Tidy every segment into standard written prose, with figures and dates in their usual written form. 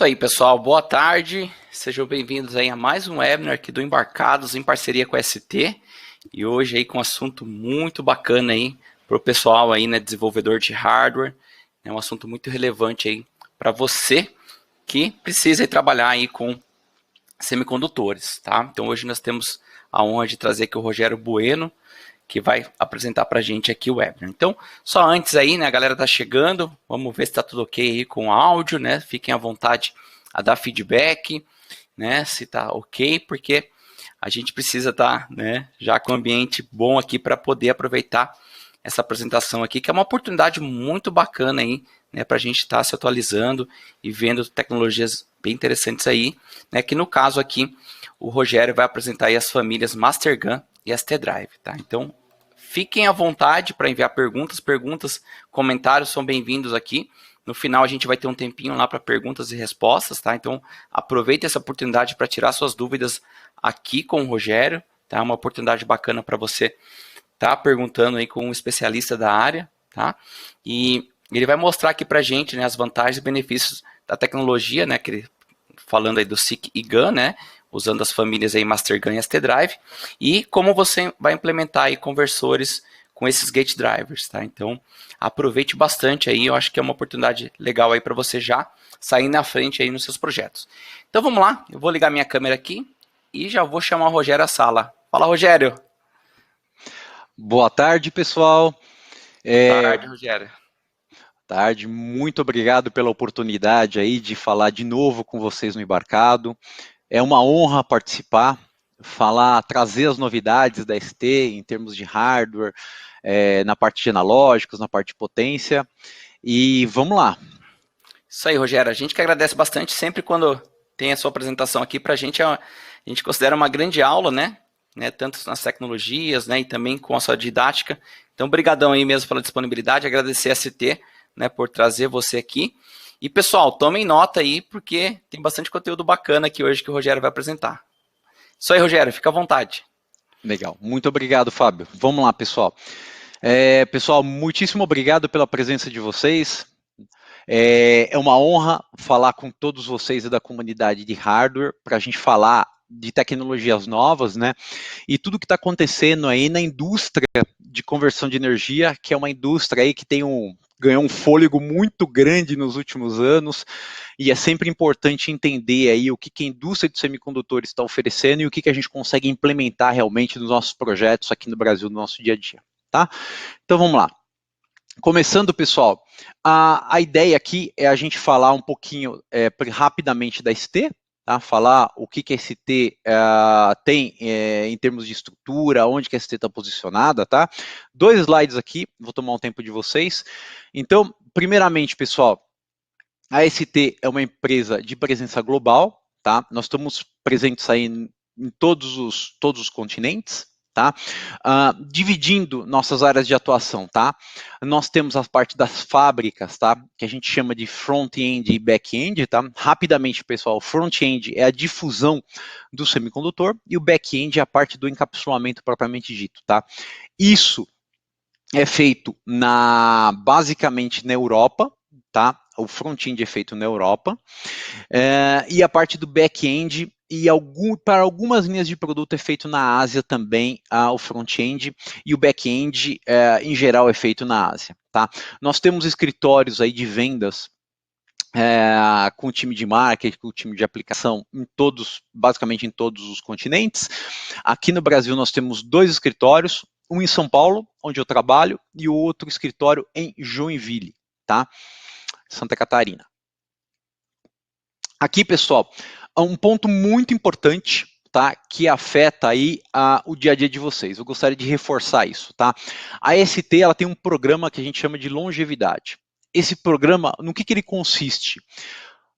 Isso aí, pessoal. Boa tarde. Sejam bem-vindos aí a mais um webinar aqui do Embarcados em parceria com a ST. E hoje aí com um assunto muito bacana aí para o pessoal aí, né, desenvolvedor de hardware. É um assunto muito relevante aí para você que precisa aí trabalhar aí com semicondutores, tá? Então hoje nós temos a honra de trazer aqui o Rogério Bueno, que vai apresentar para a gente aqui o webinar. Então, só antes aí, né, a galera tá chegando, vamos ver se tá tudo ok aí com o áudio, né? Fiquem à vontade a dar feedback, né, se tá ok, porque a gente precisa estar, né, já com um ambiente bom aqui para poder aproveitar essa apresentação aqui, que é uma oportunidade muito bacana aí, né, para a gente estar se atualizando e vendo tecnologias bem interessantes aí, né, que no caso aqui, o Rogério vai apresentar aí as famílias Mastergun e ST-Drive, tá? Então, fiquem à vontade para enviar perguntas, comentários são bem-vindos aqui. No final a gente vai ter um tempinho lá para perguntas e respostas, tá? Então aproveite essa oportunidade para tirar suas dúvidas aqui com o Rogério, tá? Uma oportunidade bacana para você tá perguntando aí com um especialista da área, tá? E ele vai mostrar aqui para a gente, né, as vantagens e benefícios da tecnologia, né? Falando aí do SIC e GAN, né? Usando as famílias aí Mastergun e ST-Drive, e como você vai implementar aí conversores com esses gate drivers, tá? Então, aproveite bastante aí, eu acho que é uma oportunidade legal aí para você já sair na frente aí nos seus projetos. Então, vamos lá, eu vou ligar minha câmera aqui e já vou chamar o Rogério à sala. Fala, Rogério! Boa tarde, pessoal. Boa tarde, Rogério. Tarde, muito obrigado pela oportunidade aí de falar de novo com vocês no Embarcado. É uma honra participar, falar, trazer as novidades da ST em termos de hardware, na parte de analógicos, na parte de potência. E vamos lá. Isso aí, Rogério. A gente que agradece bastante sempre quando tem a sua apresentação aqui. Para a gente considera uma grande aula, né? Tanto nas tecnologias, né? E também com a sua didática. Então, brigadão aí mesmo pela disponibilidade. Agradecer a ST, né? Por trazer você aqui. E, pessoal, tomem nota aí, porque tem bastante conteúdo bacana aqui hoje que o Rogério vai apresentar. Isso aí, Rogério. Fica à vontade. Legal. Muito obrigado, Fábio. Vamos lá, pessoal. Pessoal, muitíssimo obrigado pela presença de vocês. É uma honra falar com todos vocês da comunidade de hardware, para a gente falar de tecnologias novas, né? E tudo que está acontecendo aí na indústria de conversão de energia, que é uma indústria aí que ganhou um fôlego muito grande nos últimos anos, e é sempre importante entender aí o que a indústria de semicondutores está oferecendo e o que a gente consegue implementar realmente nos nossos projetos aqui no Brasil, no nosso dia a dia, tá? Então vamos lá. Começando, pessoal, a ideia aqui é a gente falar um pouquinho rapidamente da ST, tá? Falar o que a ST tem em termos de estrutura, onde que a ST está posicionada, tá? 2 slides aqui, vou tomar um tempo de vocês. Então, primeiramente, pessoal, a ST é uma empresa de presença global, tá? Nós estamos presentes aí em todos os continentes, tá? Dividindo nossas áreas de atuação, tá? Nós temos a parte das fábricas, tá? Que a gente chama de front-end e back-end, tá? Rapidamente, pessoal, o front-end é a difusão do semicondutor e o back-end é a parte do encapsulamento propriamente dito, tá? Isso é feito basicamente na Europa, tá? O front-end é feito na Europa, e a parte do back-end para algumas linhas de produto é feito na Ásia também, o front-end, e o back-end em geral é feito na Ásia, tá? Nós temos escritórios aí de vendas com o time de marketing, com o time de aplicação basicamente em todos os continentes. Aqui no Brasil nós temos 2 escritórios, um em São Paulo, onde eu trabalho, e o outro escritório em Joinville, tá? Santa Catarina. Aqui, pessoal, um ponto muito importante, tá? Que afeta aí o dia a dia de vocês. Eu gostaria de reforçar isso, tá? A ST, ela tem um programa que a gente chama de longevidade. Esse programa, no que ele consiste?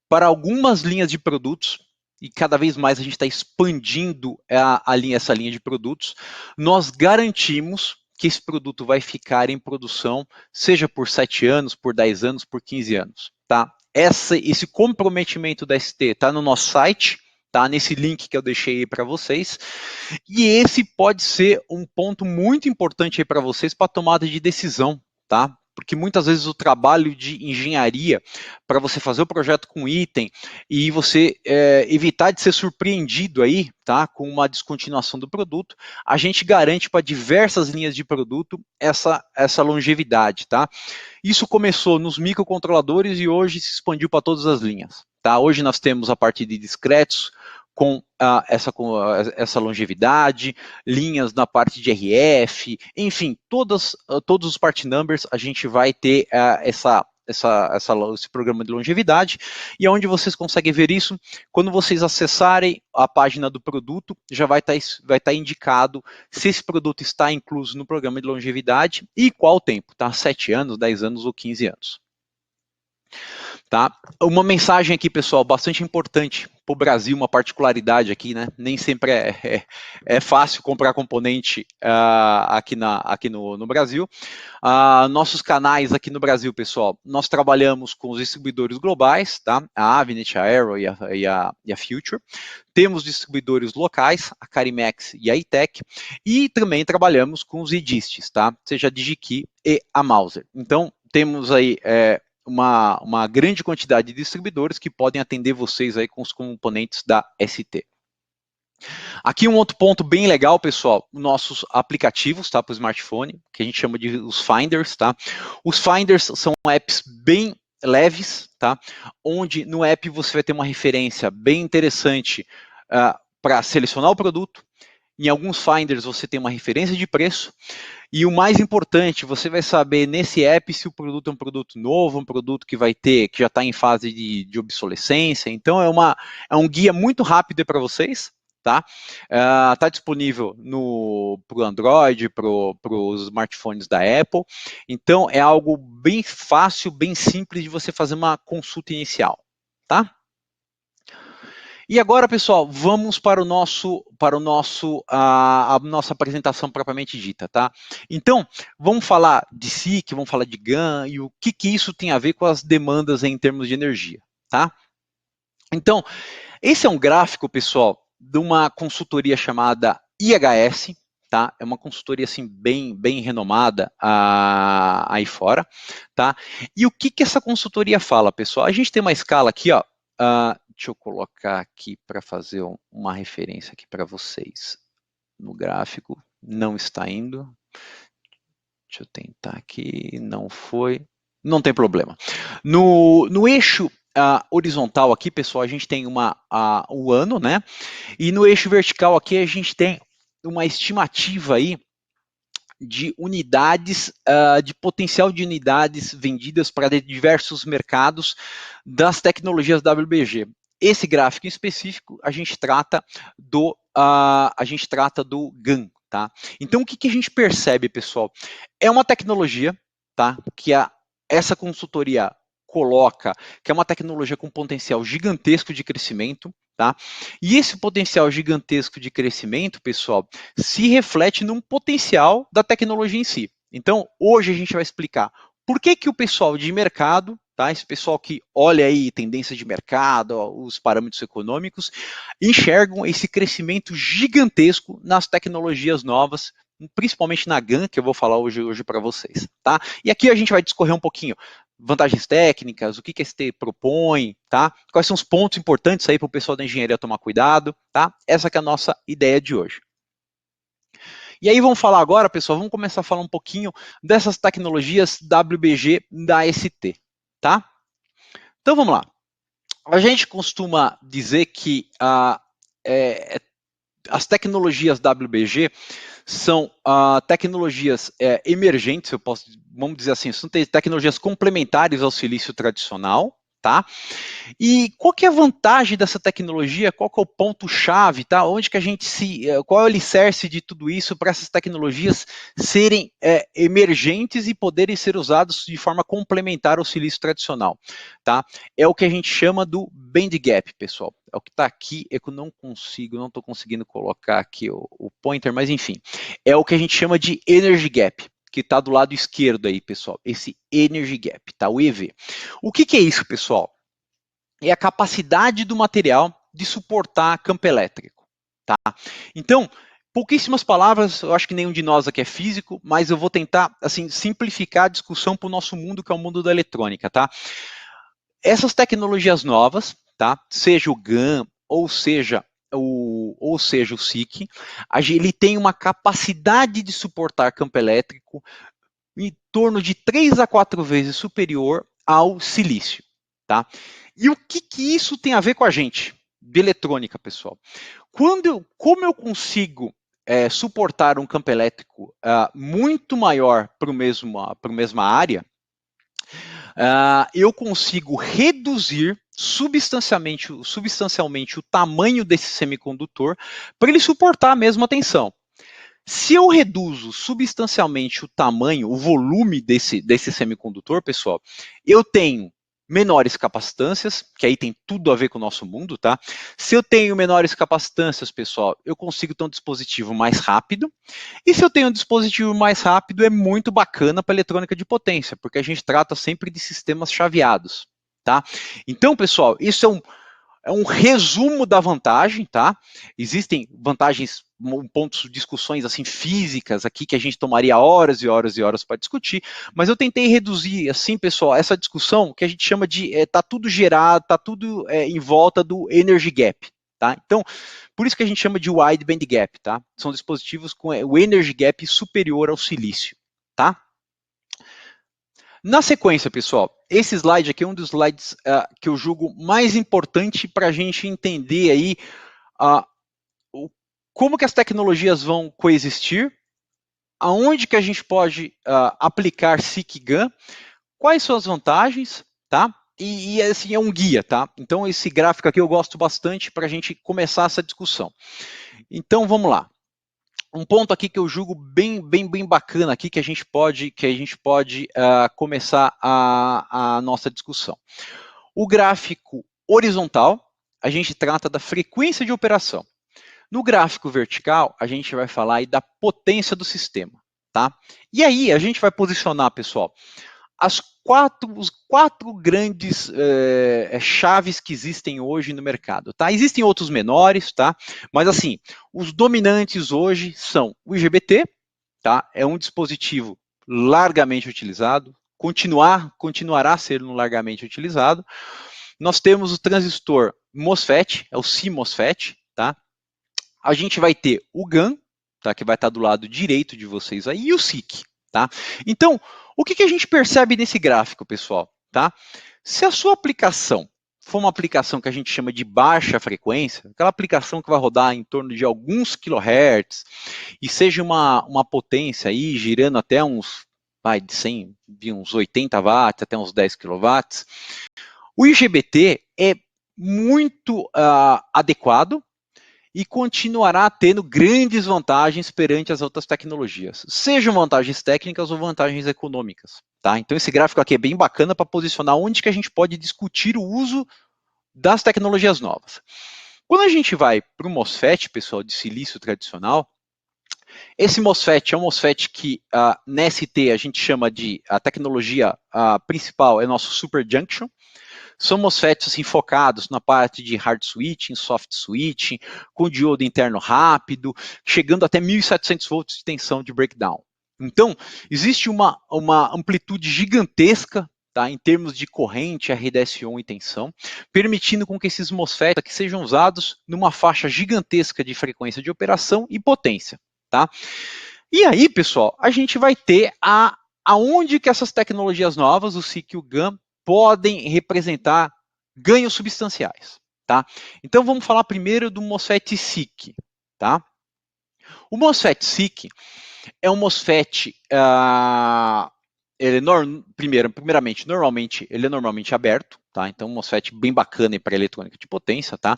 Para algumas linhas de produtos, e cada vez mais a gente está expandindo essa linha de produtos, nós garantimos que esse produto vai ficar em produção, seja por 7 anos, por 10 anos, por 15 anos, tá? Esse comprometimento da ST está no nosso site, tá? Nesse link que eu deixei aí para vocês, e esse pode ser um ponto muito importante aí para vocês para tomada de decisão, tá? porque muitas vezes o trabalho de engenharia para você fazer o projeto com item e você evitar de ser surpreendido aí, tá, com uma descontinuação do produto, a gente garante para diversas linhas de produto essa longevidade, tá? Isso começou nos microcontroladores e hoje se expandiu para todas as linhas, tá? Hoje nós temos a parte de discretos com essa longevidade, linhas na parte de RF, enfim, todos os part numbers a gente vai ter esse programa de longevidade, e onde vocês conseguem ver isso, quando vocês acessarem a página do produto, já vai estar indicado se esse produto está incluso no programa de longevidade e qual tempo, tá? 7 anos, 10 anos ou 15 anos. Tá? Uma mensagem aqui, pessoal, bastante importante para o Brasil, uma particularidade aqui, né? Nem sempre é fácil comprar componente aqui no Brasil. Nossos canais aqui no Brasil, pessoal, nós trabalhamos com os distribuidores globais, tá? A Avnet, a Arrow e a Future. Temos distribuidores locais, a Carimex e a ITEC, e também trabalhamos com os IDISTs, tá? Seja a DigiKey e a Mouser. Então, temos aí uma grande quantidade de distribuidores que podem atender vocês aí com os componentes da ST. Aqui um outro ponto bem legal, pessoal, nossos aplicativos, tá, para o smartphone, que a gente chama de os Finders, tá? Os Finders são apps bem leves, tá? Onde no app você vai ter uma referência bem interessante para selecionar o produto. Em alguns Finders você tem uma referência de preço. E o mais importante, você vai saber nesse app se o produto é um produto novo, um produto que já está em fase de obsolescência. Então é um guia muito rápido para vocês, tá? Está disponível para o Android, para os smartphones da Apple. Então é algo bem fácil, bem simples de você fazer uma consulta inicial, tá? E agora, pessoal, vamos para a nossa apresentação propriamente dita, tá? Então, vamos falar de SiC, vamos falar de GaN e o que isso tem a ver com as demandas em termos de energia, tá? Então, esse é um gráfico, pessoal, de uma consultoria chamada IHS, tá? É uma consultoria assim bem renomada aí fora, tá? E o que essa consultoria fala, pessoal? A gente tem uma escala aqui, ó. Deixa eu colocar aqui para fazer uma referência aqui para vocês. No gráfico, não está indo. Deixa eu tentar aqui, não foi. Não tem problema. No eixo horizontal aqui, pessoal, a gente tem o ano, né? E no eixo vertical aqui a gente tem uma estimativa aí de unidades, de potencial de unidades vendidas para diversos mercados das tecnologias WBG. Esse gráfico em específico, a gente trata do GaN, tá? Então, o que a gente percebe, pessoal? É uma tecnologia, tá? Que essa consultoria coloca, que é uma tecnologia com potencial gigantesco de crescimento, tá? E esse potencial gigantesco de crescimento, pessoal, se reflete num potencial da tecnologia em si. Então, hoje a gente vai explicar por que o pessoal de mercado, tá? Esse pessoal que olha aí tendência de mercado, os parâmetros econômicos, enxergam esse crescimento gigantesco nas tecnologias novas, principalmente na GaN, que eu vou falar hoje para vocês, tá? E aqui a gente vai discorrer um pouquinho vantagens técnicas, o que a ST propõe, tá? Quais são os pontos importantes aí para o pessoal da engenharia tomar cuidado, tá? Essa que é a nossa ideia de hoje. E aí vamos falar agora, pessoal, vamos começar a falar um pouquinho dessas tecnologias WBG da ST, tá? Então vamos lá. A gente costuma dizer que as tecnologias WBG são tecnologias emergentes, vamos dizer assim, são tecnologias complementares ao silício tradicional, tá? E qual que é a vantagem dessa tecnologia? Qual que é o ponto-chave, tá? Onde que qual é o alicerce de tudo isso para essas tecnologias serem emergentes e poderem ser usadas de forma complementar ao silício tradicional, tá? É o que a gente chama do band gap, pessoal. É o que está aqui, é que eu não estou conseguindo colocar aqui o pointer, mas enfim, é o que a gente chama de energy gap, que está do lado esquerdo aí, pessoal, esse energy gap, tá? O EV. O que é isso, pessoal? É a capacidade do material de suportar campo elétrico, tá? Então, pouquíssimas palavras, eu acho que nenhum de nós aqui é físico, mas eu vou tentar assim simplificar a discussão para o nosso mundo, que é o mundo da eletrônica, tá? Essas tecnologias novas, tá? Seja o GaN ou seja o SiC, ele tem uma capacidade de suportar campo elétrico em torno de 3 a 4 vezes superior ao silício, tá? E o que isso tem a ver com a gente de eletrônica, pessoal? Como eu consigo suportar um campo elétrico muito maior para a mesma área, eu consigo reduzir substancialmente o tamanho desse semicondutor para ele suportar a mesma tensão. Se eu reduzo substancialmente o tamanho, o volume desse semicondutor, pessoal, eu tenho menores capacitâncias, que aí tem tudo a ver com o nosso mundo, tá? Se eu tenho menores capacitâncias, pessoal, eu consigo ter um dispositivo mais rápido. E se eu tenho um dispositivo mais rápido, é muito bacana para eletrônica de potência, porque a gente trata sempre de sistemas chaveados, tá? Então, pessoal, isso é um resumo da vantagem, tá? Existem vantagens, pontos, discussões assim físicas aqui que a gente tomaria horas e horas e horas para discutir, mas eu tentei reduzir, assim, pessoal, essa discussão que a gente chama de tá tudo gerado, tá tudo em volta do energy gap, tá? Então, por isso que a gente chama de wide band gap, tá? São dispositivos com o energy gap superior ao silício, tá? Na sequência, pessoal, esse slide aqui é um dos slides que eu julgo mais importante para a gente entender aí como que as tecnologias vão coexistir, aonde que a gente pode aplicar SiC e GaN, quais são as vantagens, tá? E assim, é um guia, tá? Então esse gráfico aqui eu gosto bastante para a gente começar essa discussão. Então vamos lá. Um ponto aqui que eu julgo bem bacana aqui que a gente pode começar a nossa discussão. O gráfico horizontal, a gente trata da frequência de operação. No gráfico vertical, a gente vai falar aí da potência do sistema, tá? E aí a gente vai posicionar, pessoal, os quatro grandes chaves que existem hoje no mercado, tá? Existem outros menores, tá? Mas assim, os dominantes hoje são o IGBT, tá? É um dispositivo largamente utilizado, continuará sendo largamente utilizado. Nós temos o transistor MOSFET, é o CMOSFET, tá? A gente vai ter o GaN, tá? Que vai estar do lado direito de vocês aí, e o SiC, tá? Então, o que a gente percebe nesse gráfico, pessoal? Tá? Se a sua aplicação for uma aplicação que a gente chama de baixa frequência, aquela aplicação que vai rodar em torno de alguns kilohertz e seja uma potência aí girando até uns, de uns 80 watts até uns 10 quilowatts, o IGBT é muito adequado e continuará tendo grandes vantagens perante as outras tecnologias, sejam vantagens técnicas ou vantagens econômicas. Tá? Então esse gráfico aqui é bem bacana para posicionar onde que a gente pode discutir o uso das tecnologias novas. Quando a gente vai para o MOSFET, pessoal, de silício tradicional, esse MOSFET é um MOSFET que na ST a gente chama de, a tecnologia principal é nosso Super Junction. São MOSFETs assim, focados na parte de hard switching, soft switching, com diodo interno rápido, chegando até 1.700 volts de tensão de breakdown. Então, existe uma amplitude gigantesca, tá, em termos de corrente, RDS-on e tensão, permitindo com que esses MOSFETs aqui sejam usados numa faixa gigantesca de frequência de operação e potência. Tá? E aí, pessoal, a gente vai ter aonde que essas tecnologias novas, o SiC e o GaN, podem representar ganhos substanciais, tá? Então vamos falar primeiro do MOSFET SiC, tá? O MOSFET SiC é um MOSFET, primeiramente, ele é normalmente aberto, tá? Então um MOSFET bem bacana para eletrônica de potência, tá?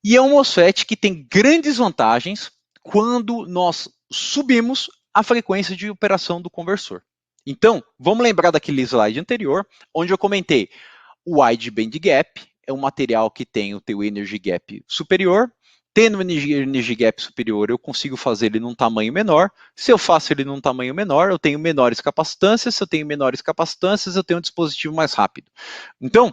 E é um MOSFET que tem grandes vantagens quando nós subimos a frequência de operação do conversor. Então, vamos lembrar daquele slide anterior, onde eu comentei o wide band gap, é um material que tem o teu energy gap superior. Tendo o energy gap superior, eu consigo fazer ele num tamanho menor. Se eu faço ele num tamanho menor, eu tenho menores capacitâncias. Se eu tenho menores capacitâncias, eu tenho um dispositivo mais rápido. Então,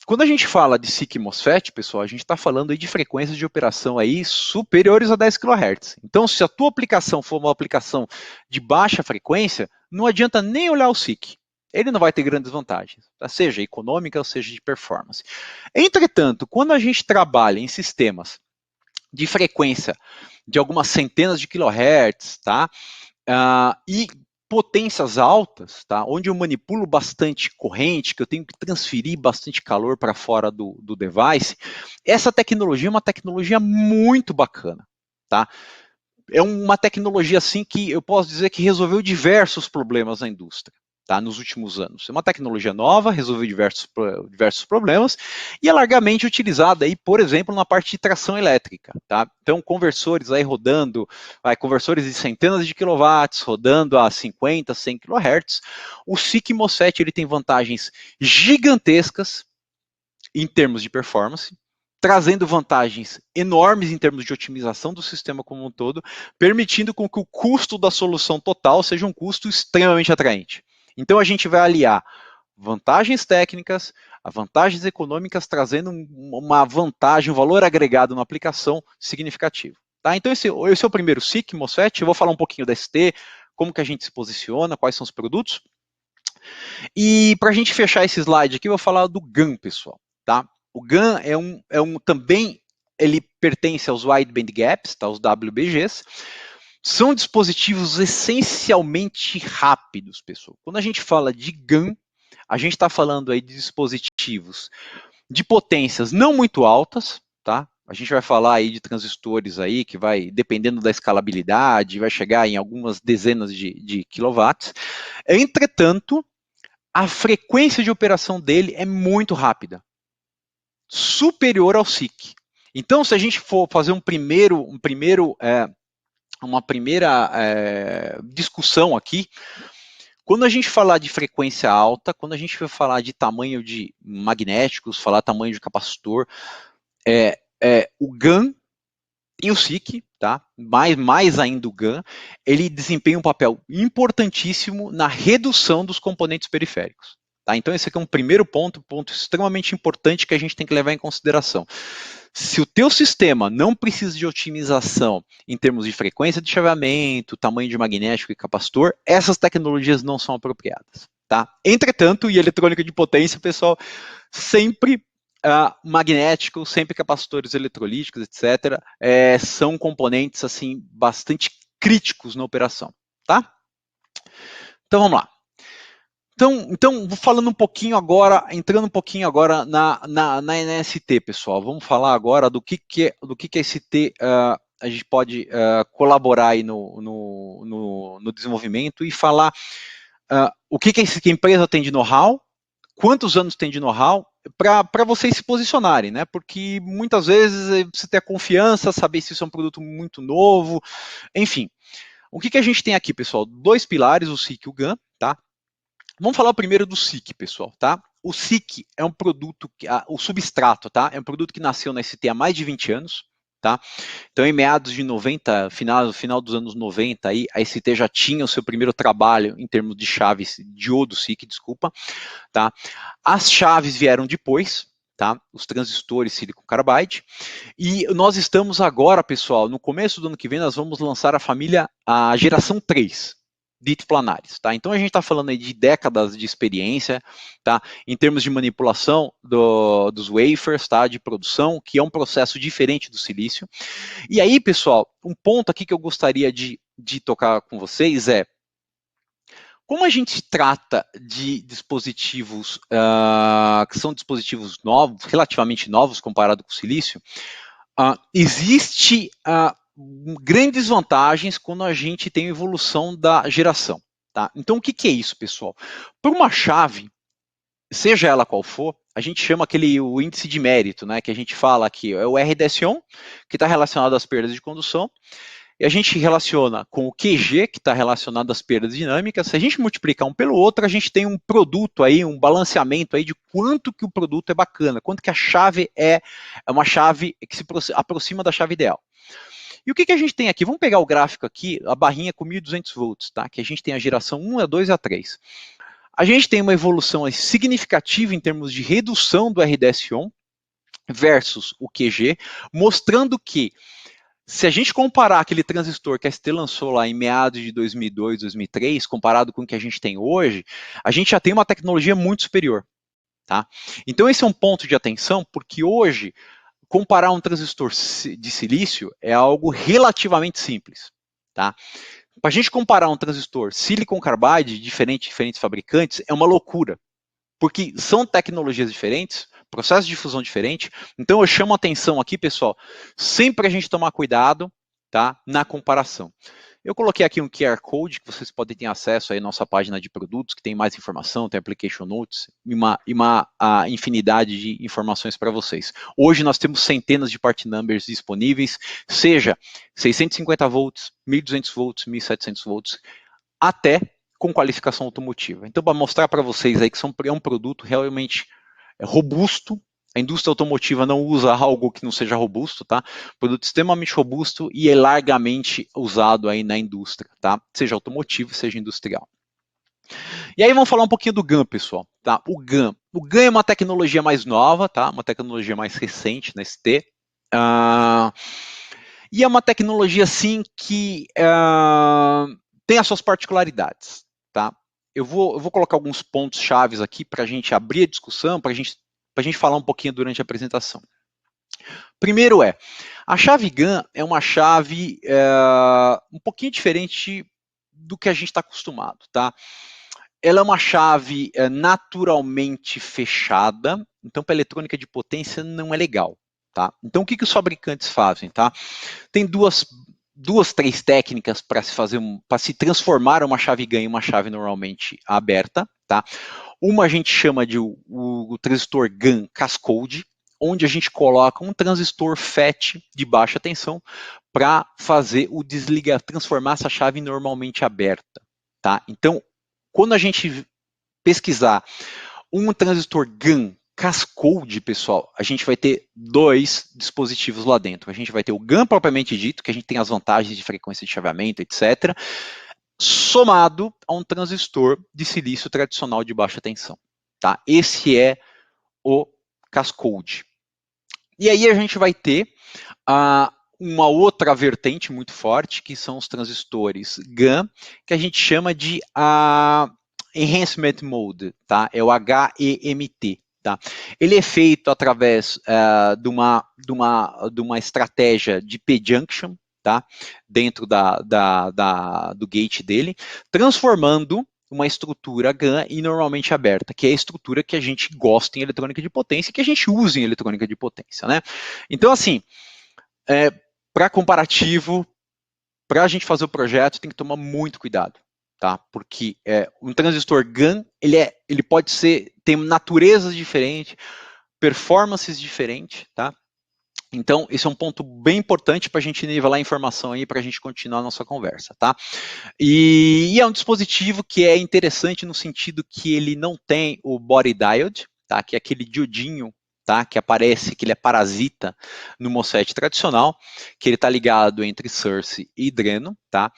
quando a gente fala de SiC MOSFET, pessoal, a gente está falando aí de frequências de operação aí superiores a 10 kHz. Então, se a tua aplicação for uma aplicação de baixa frequência, não adianta nem olhar o SiC. Ele não vai ter grandes vantagens, tá? Seja econômica ou seja de performance. Entretanto, quando a gente trabalha em sistemas de frequência de algumas centenas de kilohertz, tá? E potências altas, tá? Onde eu manipulo bastante corrente, que eu tenho que transferir bastante calor para fora do device, essa tecnologia é uma tecnologia muito bacana, tá? É uma tecnologia assim que eu posso dizer que resolveu diversos problemas na indústria. Tá, nos últimos anos. É uma tecnologia nova, resolveu diversos problemas e é largamente utilizada aí, por exemplo, na parte de tração elétrica. Tá? Então, conversores aí rodando, conversores de centenas de quilowatts, rodando a 50, 100 kHz. O SiC MOSFET ele tem vantagens gigantescas em termos de performance, trazendo vantagens enormes em termos de otimização do sistema como um todo, permitindo com que o custo da solução total seja um custo extremamente atraente. Então a gente vai aliar vantagens técnicas a vantagens econômicas, trazendo uma vantagem, um valor agregado na aplicação significativo. Tá? Então esse é o primeiro SiC MOSFET. Eu vou falar um pouquinho da ST, como que a gente se posiciona, quais são os produtos. E para a gente fechar esse slide aqui, eu vou falar do GaN, pessoal. Tá? O GaN também ele pertence aos Wide Band Gaps, tá? Os WBGs. São dispositivos essencialmente rápidos, pessoal. Quando a gente fala de GaN, a gente está falando aí de dispositivos de potências não muito altas, tá? A gente vai falar aí de transistores aí que vai, dependendo da escalabilidade, vai chegar em algumas dezenas de quilowatts. Entretanto, a frequência de operação dele é muito rápida, superior ao SiC. Então, se a gente for fazer uma primeira discussão aqui, quando a gente falar de frequência alta, quando a gente for falar de tamanho de magnéticos, falar tamanho de capacitor, o GaN e o SiC, tá? mais ainda o GaN, ele desempenha um papel importantíssimo na redução dos componentes periféricos. Tá? Então esse aqui é um primeiro ponto extremamente importante que a gente tem que levar em consideração. Se o teu sistema não precisa de otimização em termos de frequência de chaveamento, tamanho de magnético e capacitor, essas tecnologias não são apropriadas. Tá? Entretanto, e eletrônica de potência, pessoal, sempre magnéticos, sempre capacitores eletrolíticos, etc., são componentes assim bastante críticos na operação. Tá? Então vamos lá. Então, falando um pouquinho agora, entrando um pouquinho agora na NST, pessoal. Vamos falar agora do que a ST a gente pode colaborar aí no desenvolvimento e falar o que a empresa tem de know-how, quantos anos tem de know-how, para vocês se posicionarem, né? Porque muitas vezes você tem a confiança, saber se isso é um produto muito novo, enfim. O que a gente tem aqui, pessoal? Dois pilares, o SiC e o GaN, tá? Vamos falar primeiro do SiC, pessoal, tá? O SiC é um produto, o substrato, tá? É um produto que nasceu na ST há mais de 20 anos, tá? Então, em meados de 90, final dos anos 90, aí, a ST já tinha o seu primeiro trabalho em termos de chaves, diodo SiC, desculpa, tá? As chaves vieram depois, tá? Os transistores silicon carbide, e nós estamos agora, pessoal, no começo do ano que vem, nós vamos lançar a geração 3, DIT planares, tá? Então a gente está falando aí de décadas de experiência, tá? Em termos de manipulação dos wafers, tá? De produção, que é um processo diferente do silício. E aí, pessoal, um ponto aqui que eu gostaria de tocar com vocês é como a gente trata de dispositivos que são dispositivos novos, relativamente novos comparado com o silício, existe grandes vantagens quando a gente tem a evolução da geração. Tá? Então, o que é isso, pessoal? Por uma chave, seja ela qual for, a gente chama o índice de mérito, né, que a gente fala aqui, é o RDS-on, que está relacionado às perdas de condução, e a gente relaciona com o QG, que está relacionado às perdas dinâmicas. Se a gente multiplicar um pelo outro, a gente tem um produto aí, um balanceamento aí de quanto que o produto é bacana, quanto que a chave é uma chave que se aproxima da chave ideal. E o que a gente tem aqui? Vamos pegar o gráfico aqui, a barrinha com 1.200 volts, tá? Que a gente tem a geração 1, a 2 e a 3. A gente tem uma evolução significativa em termos de redução do RDS(on) versus o QG, mostrando que se a gente comparar aquele transistor que a ST lançou lá em meados de 2002, 2003, comparado com o que a gente tem hoje, a gente já tem uma tecnologia muito superior. Tá? Então esse é um ponto de atenção, porque hoje comparar um transistor de silício é algo relativamente simples. Tá? Para a gente comparar um transistor silicon carbide de diferentes fabricantes é uma loucura, porque são tecnologias diferentes, processo de fusão diferente. Então eu chamo a atenção aqui, pessoal, sempre a gente tomar cuidado, tá, na comparação. Eu coloquei aqui um QR Code que vocês podem ter acesso aí à nossa página de produtos, que tem mais informação, tem application notes e uma infinidade de informações para vocês. Hoje nós temos centenas de part numbers disponíveis, seja 650 volts, 1200 volts, 1700 volts, até com qualificação automotiva. Então, para mostrar para vocês aí que é um produto realmente robusto. A indústria automotiva não usa algo que não seja robusto, tá? Produto extremamente robusto e é largamente usado aí na indústria, tá? Seja automotivo, seja industrial. E aí vamos falar um pouquinho do GaN, pessoal, tá? O GaN é uma tecnologia mais nova, tá? Uma tecnologia mais recente na ST. E é uma tecnologia, sim, que tem as suas particularidades, tá? Eu vou colocar alguns pontos chaves aqui para a gente abrir a discussão, para a gente falar um pouquinho durante a apresentação. Primeiro a chave GaN é uma chave um pouquinho diferente do que a gente está acostumado, tá? Ela é uma chave naturalmente fechada, então para eletrônica de potência não é legal, tá? Então o que os fabricantes fazem, tá? Tem duas, três técnicas para se transformar uma chave GaN em uma chave normalmente aberta, tá? Uma a gente chama de o transistor GaN Cascode, onde a gente coloca um transistor FET de baixa tensão para fazer o desligar, transformar essa chave normalmente aberta, tá? Então, quando a gente pesquisar um transistor GaN Cascode, pessoal, a gente vai ter dois dispositivos lá dentro. A gente vai ter o GaN propriamente dito, que a gente tem as vantagens de frequência de chaveamento, etc., somado a um transistor de silício tradicional de baixa tensão. Tá? Esse é o Cascode. E aí a gente vai ter uma outra vertente muito forte, que são os transistores GaN, que a gente chama de Enhancement Mode, tá? É o HEMT. Tá? Ele é feito através de uma estratégia de P-junction, tá? Dentro do gate dele, transformando uma estrutura GaN e normalmente aberta, que é a estrutura que a gente gosta em eletrônica de potência, que a gente usa em eletrônica de potência, né? Então, assim, para comparativo, para a gente fazer o projeto, tem que tomar muito cuidado, tá? Porque um transistor GaN, ele pode tem naturezas diferentes, performances diferentes, tá? Então, esse é um ponto bem importante para a gente nivelar a informação aí, para a gente continuar a nossa conversa, tá? E é um dispositivo que é interessante no sentido que ele não tem o body diode, tá? Que é aquele diodinho, tá? Que aparece, que ele é parasita no MOSFET tradicional, que ele está ligado entre source e dreno, tá?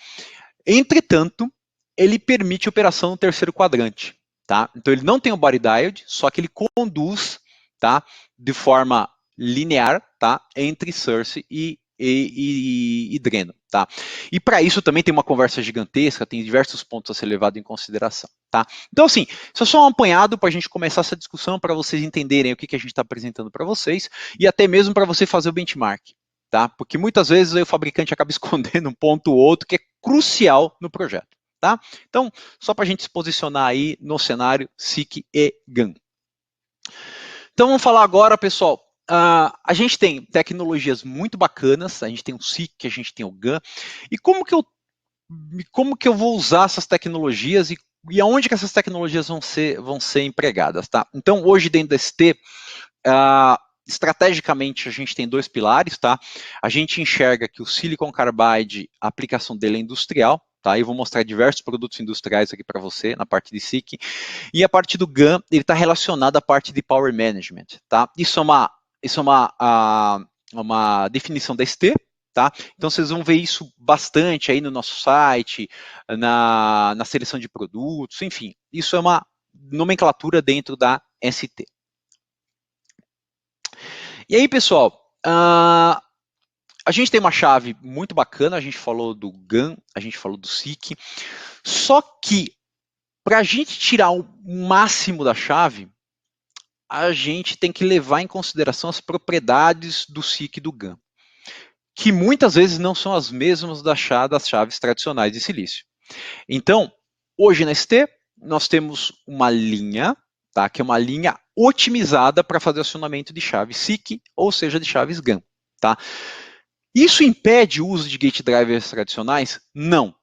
Entretanto, ele permite operação no terceiro quadrante, tá? Então ele não tem o body diode, só que ele conduz, tá? De forma linear, tá? Entre source e dreno, tá? E para isso também tem uma conversa gigantesca, tem diversos pontos a ser levado em consideração, tá? Então assim, isso é só um apanhado para a gente começar essa discussão, para vocês entenderem o que a gente está apresentando para vocês e até mesmo para você fazer o benchmark, tá? Porque muitas vezes o fabricante acaba escondendo um ponto ou outro que é crucial no projeto, tá? Então, só para a gente se posicionar aí no cenário SiC e GaN. Então vamos falar agora, pessoal. A gente tem tecnologias muito bacanas, a gente tem o SiC, a gente tem o GaN, e como que eu vou usar essas tecnologias e aonde que essas tecnologias vão ser empregadas, tá? Então, hoje dentro da ST, estrategicamente a gente tem dois pilares, tá? A gente enxerga que o Silicon Carbide, a aplicação dele é industrial, tá? Eu vou mostrar diversos produtos industriais aqui para você na parte de SiC, e a parte do GaN, ele está relacionado à parte de Power Management, tá? Isso é uma definição da ST, tá? Então vocês vão ver isso bastante aí no nosso site, na seleção de produtos, enfim, isso é uma nomenclatura dentro da ST. E aí, pessoal, a gente tem uma chave muito bacana, a gente falou do GAN, a gente falou do SIC, só que para a gente tirar o máximo da chave, a gente tem que levar em consideração as propriedades do SIC e do GAN, que muitas vezes não são as mesmas das chaves tradicionais de silício. Então, hoje na ST, nós temos uma linha, tá, que é uma linha otimizada para fazer acionamento de chaves SIC, ou seja, de chaves GAN. Tá? Isso impede o uso de gate drivers tradicionais? Não.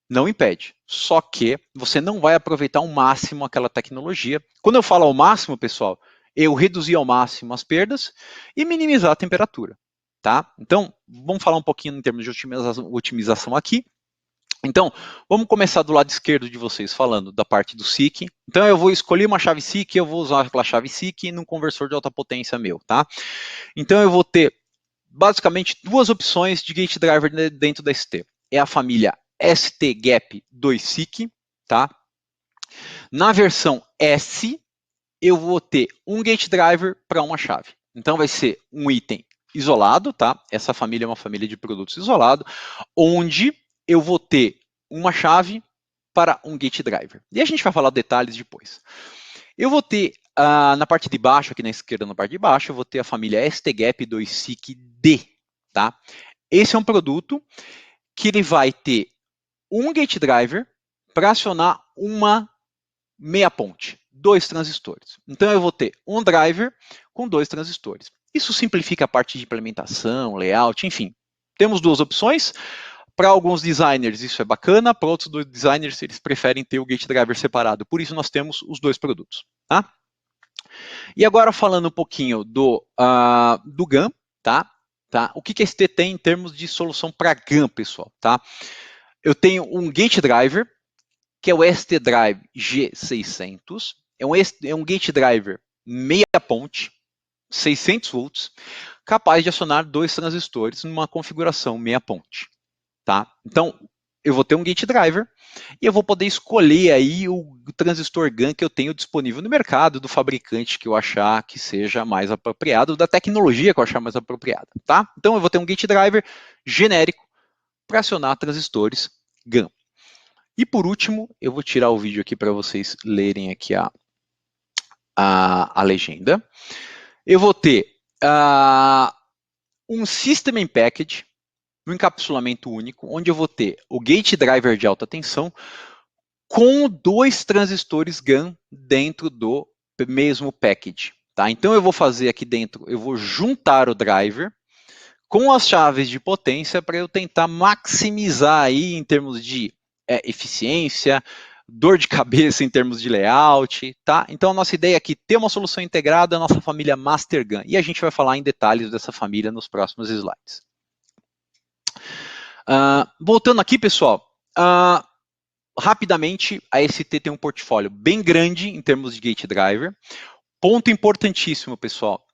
Não impede. Só que você não vai aproveitar ao máximo aquela tecnologia. Quando eu falo ao máximo, pessoal, eu reduzir ao máximo as perdas e minimizar a temperatura. Tá? Então, vamos falar um pouquinho em termos de otimização aqui. Então, vamos começar do lado esquerdo de vocês, falando da parte do SIC. Então, eu vou escolher uma chave SIC, eu vou usar aquela chave SIC num conversor de alta potência meu. Tá? Então, eu vou ter basicamente duas opções de gate driver dentro da ST. É a família ST-GAP 2SIC, tá? Na versão S, eu vou ter um gate driver para uma chave. Então vai ser um item isolado, tá? Essa família é uma família de produtos isolado, onde eu vou ter uma chave para um gate driver. E a gente vai falar detalhes depois. Eu vou ter, na parte de baixo, aqui na esquerda, na parte de baixo, eu vou ter a família ST-GAP 2SIC D, tá? Esse é um produto que ele vai ter um gate driver para acionar uma meia ponte, 2 transistores. Então eu vou ter um driver com 2 transistores. Isso simplifica a parte de implementação, layout, enfim. Temos duas opções. Para alguns designers isso é bacana, para outros designers eles preferem ter o gate driver separado. Por isso nós temos os dois produtos. Tá? E agora falando um pouquinho do GAN, tá? O que a ST tem em termos de solução para GAN, pessoal? Tá? Eu tenho um gate driver, que é o ST Drive G600. É um gate driver meia ponte, 600 volts, capaz de acionar 2 transistores numa configuração meia ponte. Tá? Então, eu vou ter um gate driver e eu vou poder escolher aí o transistor GAN que eu tenho disponível no mercado, do fabricante que eu achar que seja mais apropriado, da tecnologia que eu achar mais apropriada. Tá? Então, eu vou ter um gate driver genérico para acionar transistores GAN. E por último, eu vou tirar o vídeo aqui para vocês lerem aqui a legenda. Eu vou ter um System in Package, um encapsulamento único, onde eu vou ter o gate driver de alta tensão com 2 transistores GAN dentro do mesmo package. Tá? Então eu vou fazer aqui dentro, eu vou juntar o driver com as chaves de potência para eu tentar maximizar aí em termos de eficiência, dor de cabeça em termos de layout, tá? Então a nossa ideia aqui é ter uma solução integrada, a nossa família Master GAN, e a gente vai falar em detalhes dessa família nos próximos slides. Voltando aqui, pessoal, rapidamente a ST tem um portfólio bem grande em termos de gate driver. Ponto importantíssimo, pessoal,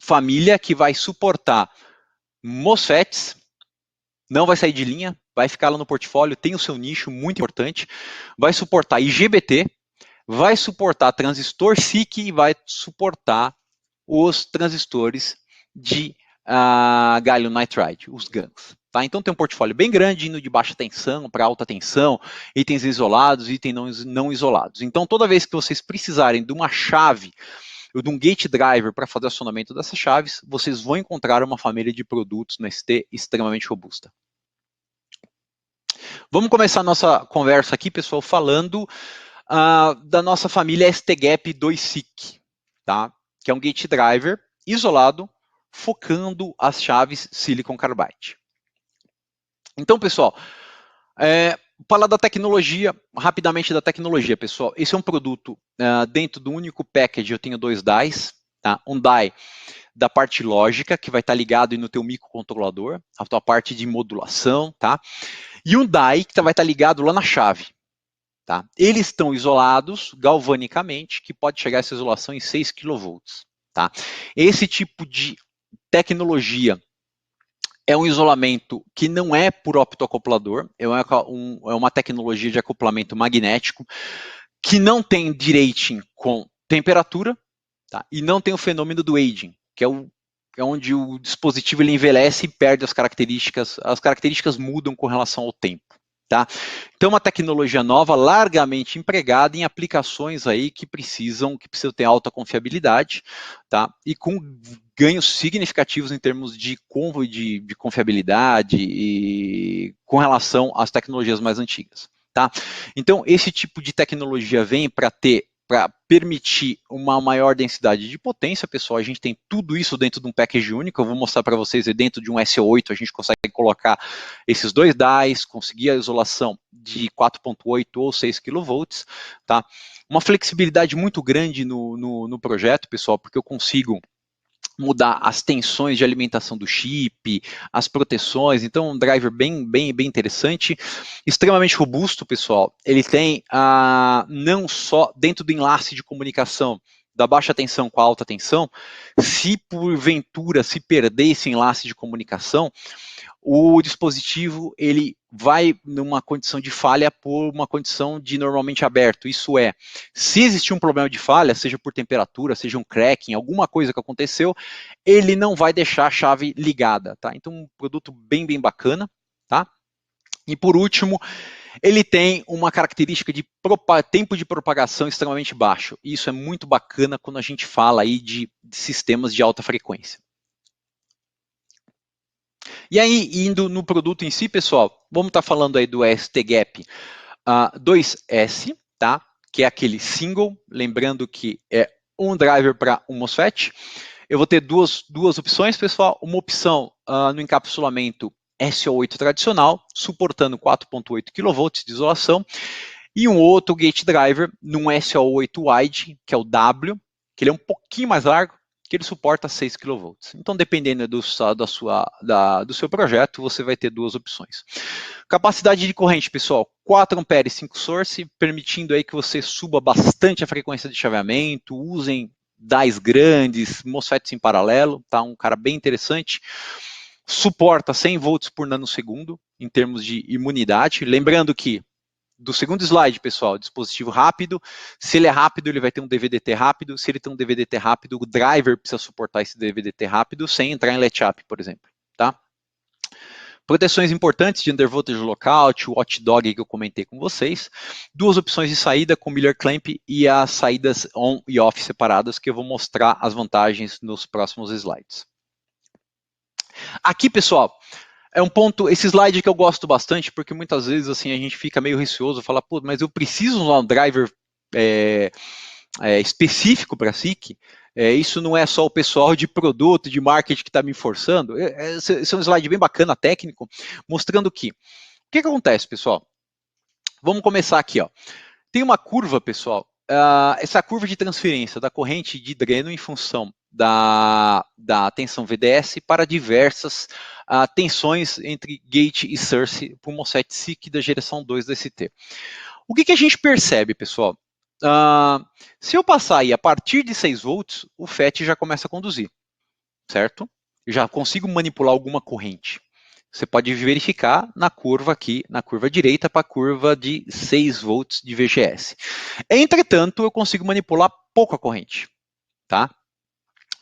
família que vai suportar MOSFETs, não vai sair de linha, vai ficar lá no portfólio, tem o seu nicho muito importante, vai suportar IGBT, vai suportar transistor SiC e vai suportar os transistores de gallium nitride, os GaNs. Tá? Então tem um portfólio bem grande, indo de baixa tensão para alta tensão, itens isolados, itens não isolados. Então toda vez que vocês precisarem de uma chave ou de um gate driver para fazer acionamento dessas chaves, vocês vão encontrar uma família de produtos na ST extremamente robusta. Vamos começar a nossa conversa aqui, pessoal, falando da nossa família ST-GAP 2SiC, tá? Que é um gate driver isolado, focando as chaves Silicon Carbide. Então, pessoal, falar da tecnologia, rapidamente da tecnologia, pessoal. Esse é um produto dentro do único package, eu tenho 2 dies, tá? Um die da parte lógica, que vai estar ligado no teu microcontrolador, a tua parte de modulação, tá? E um die que vai estar ligado lá na chave, tá? Eles estão isolados galvanicamente, que pode chegar a essa isolação em 6 kV, tá? Esse tipo de tecnologia é um isolamento que não é por optoacoplador, é uma tecnologia de acoplamento magnético, que não tem de-rating com temperatura, tá? E não tem o fenômeno do aging, que é onde o dispositivo ele envelhece e perde as características mudam com relação ao tempo. Tá? Então, uma tecnologia nova, largamente empregada em aplicações aí que precisam ter alta confiabilidade, tá? E com ganhos significativos em termos de confiabilidade e com relação às tecnologias mais antigas. Tá? Então, esse tipo de tecnologia vem para permitir uma maior densidade de potência, pessoal. A gente tem tudo isso dentro de um package único. Eu vou mostrar para vocês, dentro de um SO8 a gente consegue colocar esses dois DAIs, conseguir a isolação de 4.8 ou 6 kV, tá? Uma flexibilidade muito grande no projeto, pessoal, porque eu consigo mudar as tensões de alimentação do chip, as proteções, então um driver bem interessante, extremamente robusto, pessoal. Ele tem não só dentro do enlace de comunicação da baixa tensão com a alta tensão, se porventura se perder esse enlace de comunicação, o dispositivo ele vai numa condição de falha por uma condição de normalmente aberto. Isso é, se existir um problema de falha, seja por temperatura, seja um cracking, alguma coisa que aconteceu, ele não vai deixar a chave ligada, tá? Então, um produto bem bacana, tá? E por último, ele tem uma característica de tempo de propagação extremamente baixo. Isso é muito bacana quando a gente fala aí de sistemas de alta frequência. E aí, indo no produto em si, pessoal, vamos estar falando aí do STGAP 2S, tá? Que é aquele single, lembrando que é um driver para um MOSFET. Eu vou ter duas opções, pessoal. Uma opção no encapsulamento SO8 tradicional, suportando 4.8 kV de isolação, e um outro gate driver num SO8 wide, que é o W, que ele é um pouquinho mais largo, que ele suporta 6 kV. Então, dependendo do seu projeto, você vai ter duas opções. Capacidade de corrente, pessoal, 4 amperes 5 source, permitindo aí que você suba bastante a frequência de chaveamento, usem DAIs grandes, MOSFETs em paralelo, tá? Um cara bem interessante. Suporta 100 volts por nanosegundo, em termos de imunidade. Lembrando que do segundo slide, pessoal, dispositivo rápido. Se ele é rápido, ele vai ter um DVDT rápido. Se ele tem um DVDT rápido, o driver precisa suportar esse DVDT rápido sem entrar em latch-up, por exemplo. Tá? Proteções importantes de undervoltage lockout, o watchdog que eu comentei com vocês. Duas opções de saída com Miller Clamp e as saídas on e off separadas, que eu vou mostrar as vantagens nos próximos slides. Aqui, pessoal, é um ponto, esse slide que eu gosto bastante, porque muitas vezes assim, a gente fica meio receoso, fala, pô, mas eu preciso usar um driver específico para SiC, isso não é só o pessoal de produto, de marketing que está me forçando. Esse é um slide bem bacana, técnico, mostrando que, o que acontece, pessoal? Vamos começar aqui, ó. Tem uma curva, pessoal, essa curva de transferência da corrente de dreno em função da tensão VDS para diversas tensões entre gate e source para o MOSFET SiC da geração 2 da ST. O que a gente percebe, pessoal? Se eu passar aí a partir de 6 volts, o FET já começa a conduzir, certo? Eu já consigo manipular alguma corrente. Você pode verificar na curva aqui, na curva direita para a curva de 6 volts de VGS. Entretanto, eu consigo manipular pouca corrente, tá?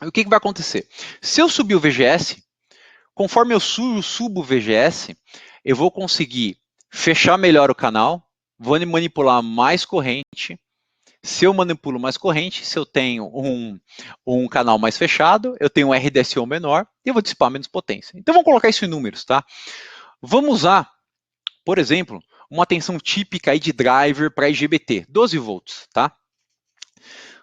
O que vai acontecer? Se eu subir o VGS, conforme eu subo o VGS, eu vou conseguir fechar melhor o canal, vou manipular mais corrente. Se eu manipulo mais corrente, se eu tenho um canal mais fechado, eu tenho um RDSO menor e eu vou dissipar menos potência. Então vamos colocar isso em números, tá? Vamos usar, por exemplo, uma tensão típica aí de driver para IGBT, 12 volts, tá?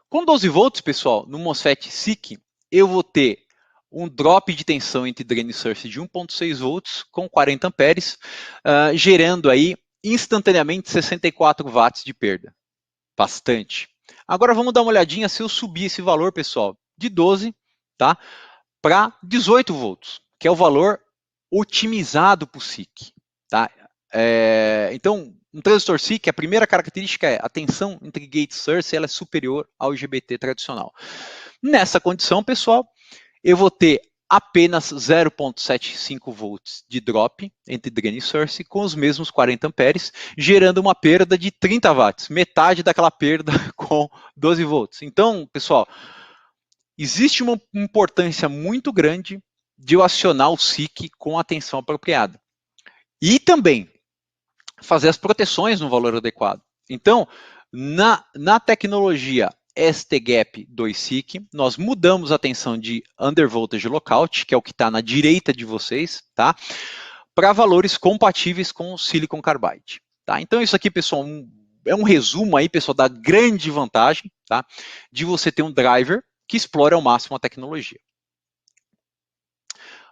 Com 12 volts, pessoal, no MOSFET SiC, eu vou ter um drop de tensão entre drain e source de 1.6 volts com 40 amperes, gerando aí instantaneamente 64 watts de perda. Bastante. Agora vamos dar uma olhadinha se eu subir esse valor, pessoal, de 12, tá, para 18 volts, que é o valor otimizado para o SiC. Tá? Então, um transistor SiC, a primeira característica é a tensão entre gate e source, ela é superior ao IGBT tradicional. Nessa condição, pessoal, eu vou ter apenas 0,75 volts de drop entre drain e source com os mesmos 40 amperes, gerando uma perda de 30 watts, metade daquela perda com 12 volts. Então, pessoal, existe uma importância muito grande de eu acionar o SIC com a tensão apropriada. E também fazer as proteções no valor adequado. Então, na tecnologia STGAP 2SIC, nós mudamos a tensão de undervoltage lockout, que é o que está na direita de vocês, tá? Para valores compatíveis com o silicon carbide. Tá? Então, isso aqui, pessoal, é um resumo aí, pessoal, da grande vantagem, tá? De você ter um driver que explora ao máximo a tecnologia.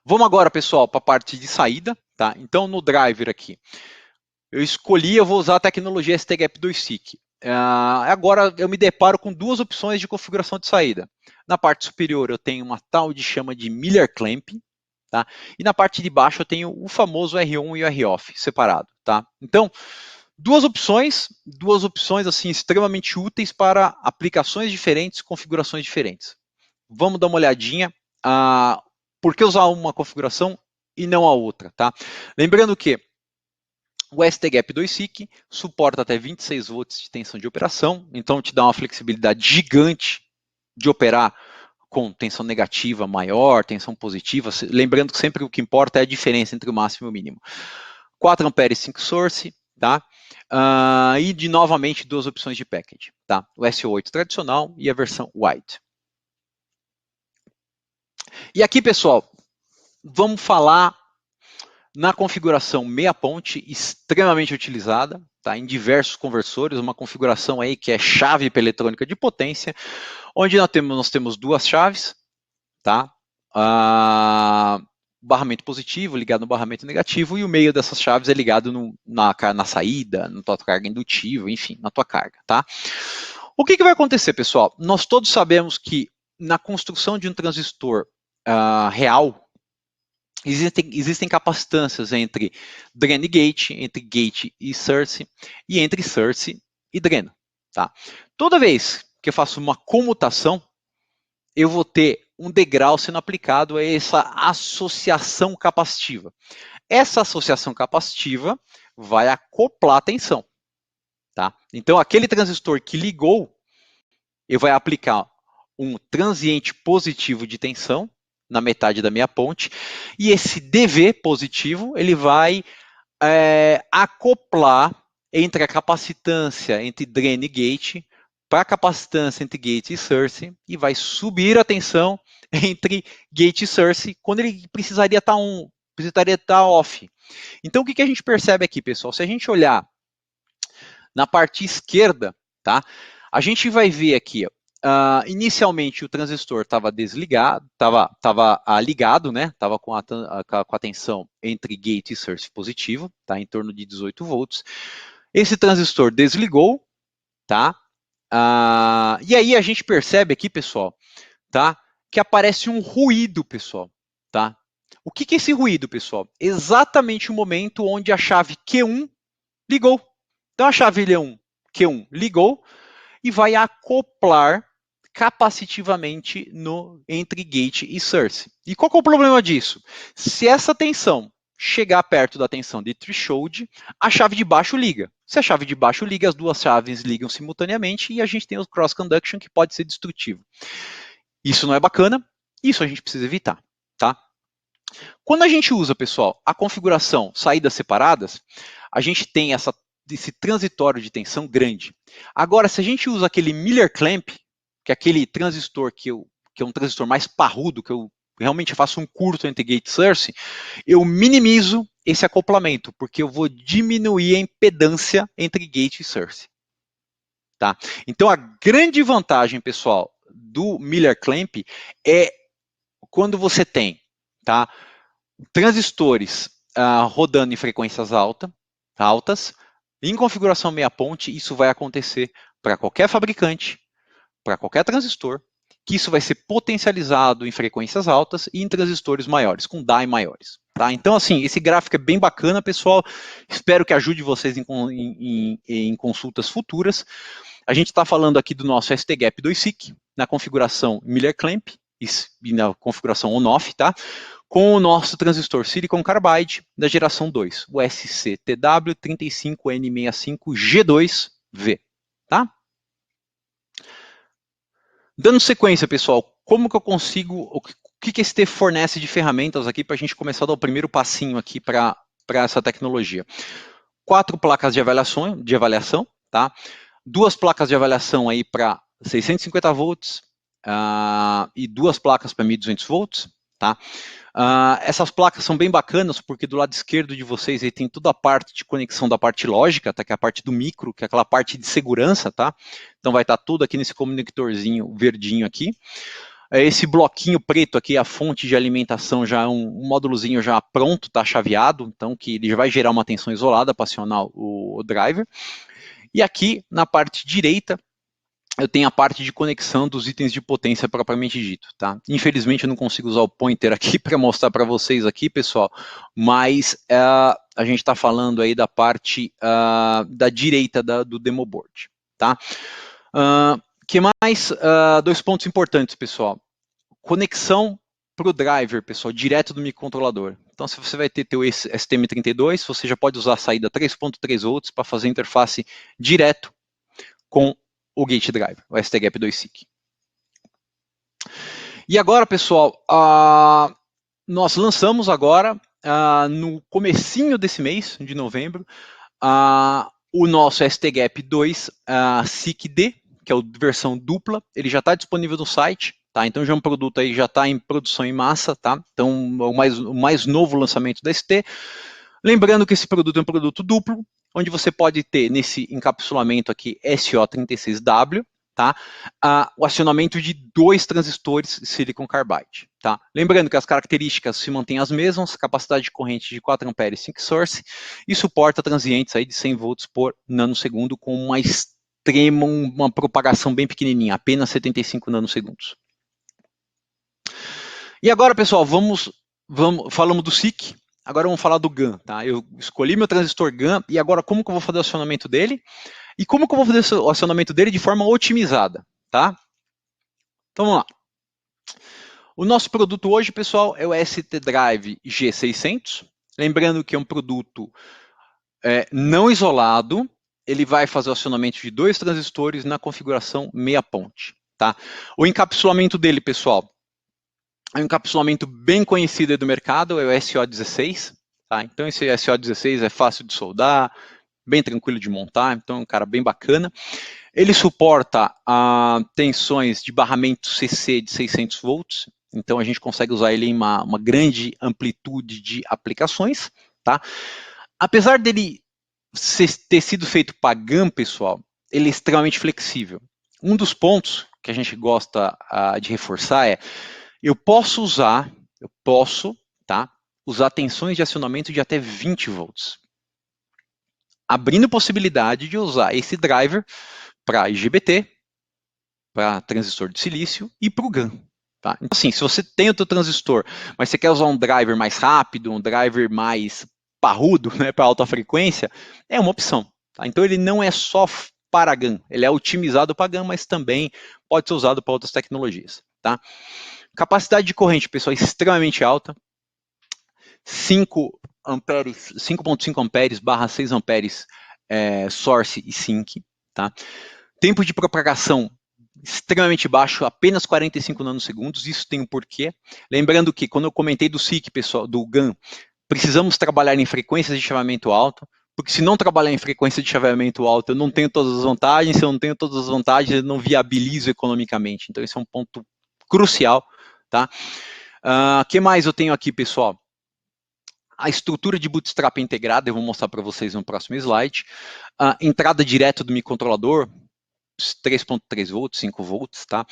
Vamos agora, pessoal, para a parte de saída, tá? Então, no driver aqui, eu vou usar a tecnologia STGAP 2SIC. Agora eu me deparo com duas opções de configuração de saída. Na parte superior eu tenho uma tal de chama de Miller Clamp, tá? E na parte de baixo eu tenho o famoso R-on e o R-off separado, tá? Então, duas opções assim extremamente úteis para aplicações diferentes, configurações diferentes. Vamos dar uma olhadinha por que usar uma configuração e não a outra, tá? Lembrando que o STGAP 2SIC suporta até 26 volts de tensão de operação, então te dá uma flexibilidade gigante de operar com tensão negativa maior, tensão positiva, lembrando que sempre o que importa é a diferença entre o máximo e o mínimo. 4 amperes 5 source, tá? E novamente duas opções de package, tá? O SO8 tradicional e a versão White. E aqui, pessoal, vamos falar na configuração meia ponte, extremamente utilizada, tá, em diversos conversores, uma configuração aí que é chave para eletrônica de potência, onde nós temos duas chaves, tá, barramento positivo ligado no barramento negativo, e o meio dessas chaves é ligado na saída, na tua carga indutiva, enfim, na tua carga, tá. O que vai acontecer, pessoal? Nós todos sabemos que na construção de um transistor real, existem capacitâncias entre drain e gate, entre gate e source, e entre source e drain. Tá? Toda vez que eu faço uma comutação, eu vou ter um degrau sendo aplicado a essa associação capacitiva. Essa associação capacitiva vai acoplar a tensão. Tá? Então, aquele transistor que ligou, eu vou aplicar um transiente positivo de tensão na metade da minha ponte, e esse DV positivo, ele vai acoplar entre a capacitância entre drain e gate, para a capacitância entre gate e source, e vai subir a tensão entre gate e source, quando ele precisaria estar off. Então, o que a gente percebe aqui, pessoal? Se a gente olhar na parte esquerda, tá? A gente vai ver aqui, ó, inicialmente o transistor estava desligado, estava ligado, né? Estava com a tensão entre gate e source positivo, tá? Em torno de 18 volts. Esse transistor desligou, tá? E aí a gente percebe aqui, pessoal, tá? Que aparece um ruído, pessoal, tá? O que é esse ruído, pessoal? Exatamente o momento onde a chave Q1 ligou. Então a chave Q1 ligou e vai acoplar capacitivamente entre gate e source. E qual que é o problema disso? Se essa tensão chegar perto da tensão de threshold, a chave de baixo liga. Se a chave de baixo liga, as duas chaves ligam simultaneamente e a gente tem o cross conduction que pode ser destrutivo. Isso não é bacana, isso a gente precisa evitar, tá? Quando a gente usa, pessoal, a configuração saídas separadas, a gente tem esse transitório de tensão grande. Agora, se a gente usa aquele Miller Clamp, que é aquele transistor que é um transistor mais parrudo, que eu realmente faço um curto entre gate e source, eu minimizo esse acoplamento, porque eu vou diminuir a impedância entre gate e source. Tá? Então, a grande vantagem, pessoal, do Miller Clamp é quando você tem, tá, transistores rodando em frequências altas, em configuração meia ponte, isso vai acontecer para qualquer fabricante, para qualquer transistor, que isso vai ser potencializado em frequências altas e em transistores maiores, com DAI maiores. Tá? Então, assim, esse gráfico é bem bacana, pessoal. Espero que ajude vocês em consultas futuras. A gente está falando aqui do nosso STGAP 2SIC, na configuração Miller Clamp, e na configuração on-off, tá? Com o nosso transistor Silicon Carbide da geração 2, o SCTW35N65G2V, tá? Dando sequência, pessoal, como que eu consigo, o que a ST fornece de ferramentas aqui para a gente começar a dar o primeiro passinho aqui para essa tecnologia? 4 placas de avaliação, tá? 2 placas de avaliação aí para 650 volts e 2 placas para 1200 volts, tá? Essas placas são bem bacanas porque do lado esquerdo de vocês aí tem toda a parte de conexão da parte lógica, tá? Que é a parte do micro, que é aquela parte de segurança, tá? Então vai estar tudo aqui nesse conectorzinho verdinho aqui. Esse bloquinho preto aqui, a fonte de alimentação já é um módulozinho já pronto, tá chaveado, então que ele já vai gerar uma tensão isolada para acionar o driver. E aqui na parte direita eu tenho a parte de conexão dos itens de potência propriamente dito, tá? Infelizmente eu não consigo usar o pointer aqui para mostrar para vocês aqui, pessoal, mas a gente está falando aí da parte da direita do demo board, tá? Que mais? 2 pontos importantes, pessoal. Conexão para o driver, pessoal, direto do microcontrolador. Então, se você vai ter teu STM32, você já pode usar a saída 3.3 volts para fazer interface direto com o gate driver, o STGAP2SiC. E agora, pessoal, nós lançamos agora, no comecinho desse mês, de novembro, o nosso STGAP2 SiC-D, que é a versão dupla. Ele já está disponível no site, tá? Então já é um produto aí, já está em produção em massa, tá? Então o mais novo lançamento da ST. Lembrando que esse produto é um produto duplo, onde você pode ter nesse encapsulamento aqui SO36W, tá? O acionamento de 2 transistores Silicon Carbide, tá? Lembrando que as características se mantêm as mesmas, capacidade de corrente de 4 amperes sync source e suporta transientes aí de 100 volts por nanosegundo com uma propagação bem pequenininha, apenas 75 nanosegundos. E agora, pessoal, falamos do SiC, agora vamos falar do GaN, tá? Eu escolhi meu transistor GaN e agora como que eu vou fazer o acionamento dele? E como que eu vou fazer o acionamento dele de forma otimizada, tá? Então vamos lá. O nosso produto hoje, pessoal, é o ST Drive G600. Lembrando que é um produto não isolado, ele vai fazer o acionamento de 2 transistores na configuração meia ponte, tá? O encapsulamento dele, pessoal, é um encapsulamento bem conhecido do mercado, é o SO16, tá? Então esse SO16 é fácil de soldar, bem tranquilo de montar, então é um cara bem bacana. Ele suporta tensões de barramento CC de 600 volts, então a gente consegue usar ele em uma grande amplitude de aplicações, tá? Apesar dele ter sido feito para GaN, pessoal, ele é extremamente flexível. Um dos pontos que a gente gosta de reforçar é eu posso usar tensões de acionamento de até 20 volts, abrindo possibilidade de usar esse driver para IGBT, para transistor de silício e para o GaN. Tá? Então, assim, se você tem o teu transistor, mas você quer usar um driver mais rápido, um driver mais parrudo, né, para alta frequência, é uma opção. Tá? Então ele não é só para GaN, ele é otimizado para GaN, mas também pode ser usado para outras tecnologias. Tá? Capacidade de corrente, pessoal, extremamente alta, 5.5 amperes barra 6 amperes source e sink. Tá? Tempo de propagação extremamente baixo, apenas 45 nanosegundos, isso tem um porquê. Lembrando que quando eu comentei do SiC, pessoal, do GaN, precisamos trabalhar em frequências de chaveamento alto, porque se não trabalhar em frequência de chaveamento alto, eu não tenho todas as vantagens, se eu não tenho todas as vantagens, eu não viabilizo economicamente. Então esse é um ponto crucial. Tá? Que mais eu tenho aqui, pessoal? A estrutura de bootstrap integrada, eu vou mostrar para vocês no próximo slide. Entrada direta do microcontrolador, 3.3 volts, 5 volts, tá?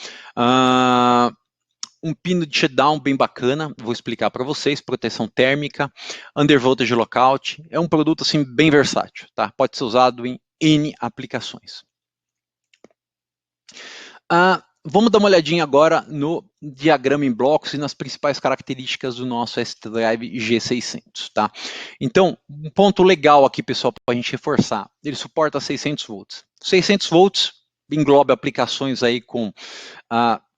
Um pino de shutdown bem bacana, vou explicar para vocês, proteção térmica, undervoltage lockout, é um produto assim bem versátil, tá? Pode ser usado em N aplicações. Vamos dar uma olhadinha agora no diagrama em blocos e nas principais características do nosso ST Drive G600, tá? Então, um ponto legal aqui, pessoal, para a gente reforçar, ele suporta 600 volts. 600 volts engloba aplicações aí com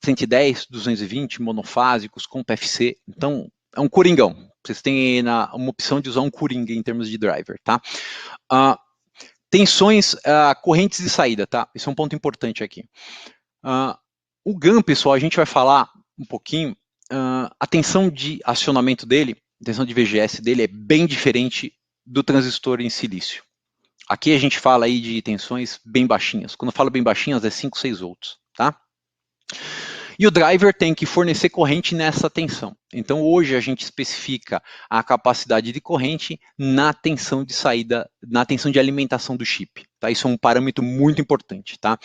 110, 220, monofásicos, com PFC. Então, é um coringão. Vocês têm uma opção de usar um coringa em termos de driver, tá? Tensões, correntes de saída, tá? Esse é um ponto importante aqui. O GAN, pessoal, a gente vai falar um pouquinho. A tensão de acionamento dele, a tensão de VGS dele é bem diferente do transistor em silício. Aqui a gente fala aí de tensões bem baixinhas. Quando eu falo bem baixinhas, é 5, 6 volts, tá? E o driver tem que fornecer corrente nessa tensão. Então hoje a gente especifica a capacidade de corrente na tensão de saída, na tensão de alimentação do chip. Tá? Isso é um parâmetro muito importante. Tá?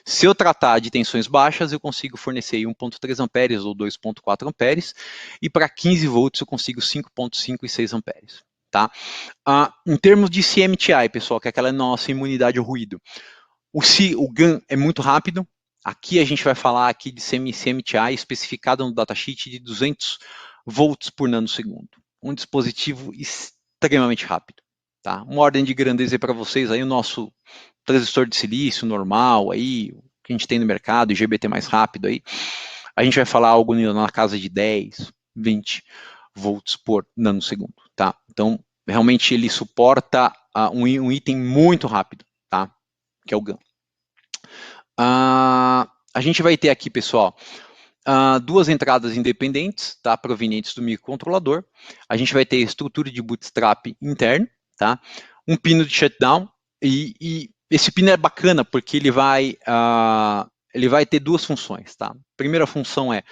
Se eu tratar de tensões baixas, eu consigo fornecer 1.3 amperes ou 2.4 amperes, e para 15 volts eu consigo 5.5 e 6 amperes. Tá? Em termos de CMTI, pessoal, que é aquela nossa imunidade ao ruído, o GAN é muito rápido. Aqui a gente vai falar aqui de CMTI especificado no datasheet de 200 volts por nanosegundo. Um dispositivo extremamente rápido. Tá? Uma ordem de grandeza para vocês aí, o nosso transistor de silício normal, aí, o que a gente tem no mercado, IGBT mais rápido aí, a gente vai falar algo na casa de 10, 20 volts por nanosegundo. Tá? Então, realmente ele suporta um item muito rápido, tá? Que é o GAN. A gente vai ter aqui, pessoal, duas entradas independentes, tá, provenientes do microcontrolador. A gente vai ter estrutura de bootstrap interno, tá, um pino de shutdown, e esse pino é bacana porque ele vai ter duas funções. Tá? A primeira função é,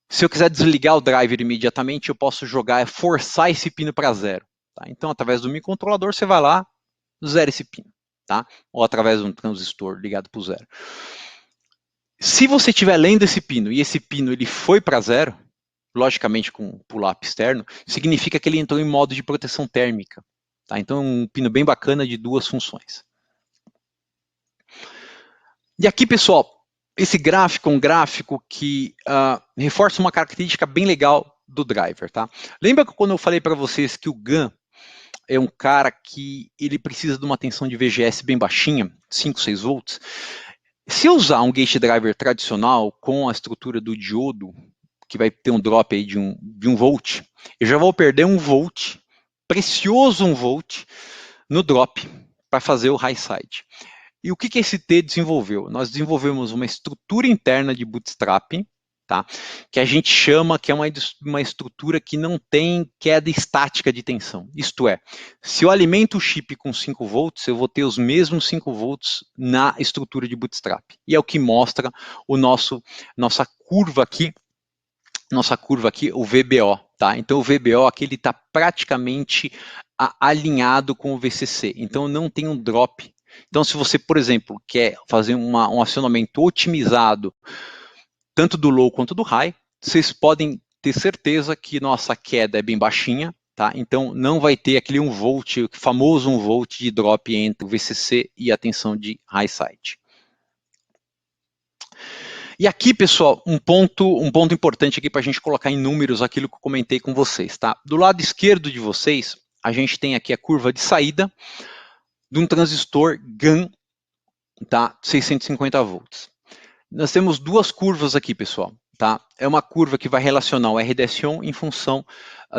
se eu quiser desligar o driver imediatamente, eu posso forçar esse pino para zero. Tá? Então, através do microcontrolador, você vai lá, zera esse pino. Tá? Ou através de um transistor ligado para o zero. Se você estiver lendo esse pino e esse pino ele foi para zero, logicamente com pull-up externo, significa que ele entrou em modo de proteção térmica. Tá? Então é um pino bem bacana de duas funções. E aqui, pessoal, esse gráfico é um gráfico que reforça uma característica bem legal do driver. Tá? Lembra que quando eu falei para vocês que o GAN é um cara que ele precisa de uma tensão de VGS bem baixinha, 5, 6 volts. Se eu usar um gate driver tradicional com a estrutura do diodo, que vai ter um drop aí de 1 volt, eu já vou perder 1 volt, precioso 1 volt, no drop, para fazer o high side. E o que a ST desenvolveu? Nós desenvolvemos uma estrutura interna de bootstrap, tá? Que a gente chama que é uma estrutura que não tem queda estática de tensão. Isto é, se eu alimento o chip com 5 volts, eu vou ter os mesmos 5 volts na estrutura de bootstrap. E é o que mostra nossa curva aqui, o VBO. Tá? Então o VBO aqui ele está praticamente alinhado com o VCC. Então não tem um drop. Então se você, por exemplo, quer fazer um acionamento otimizado tanto do low quanto do high, vocês podem ter certeza que nossa queda é bem baixinha, tá? Então não vai ter aquele 1 volt, o famoso 1 volt de drop entre o VCC e a tensão de high side. E aqui, pessoal, um ponto importante aqui para a gente colocar em números aquilo que eu comentei com vocês, tá? Do lado esquerdo de vocês, a gente tem aqui a curva de saída de um transistor GAN, tá? 650 volts. Nós temos duas curvas aqui, pessoal. Tá? É uma curva que vai relacionar o RDS-on em função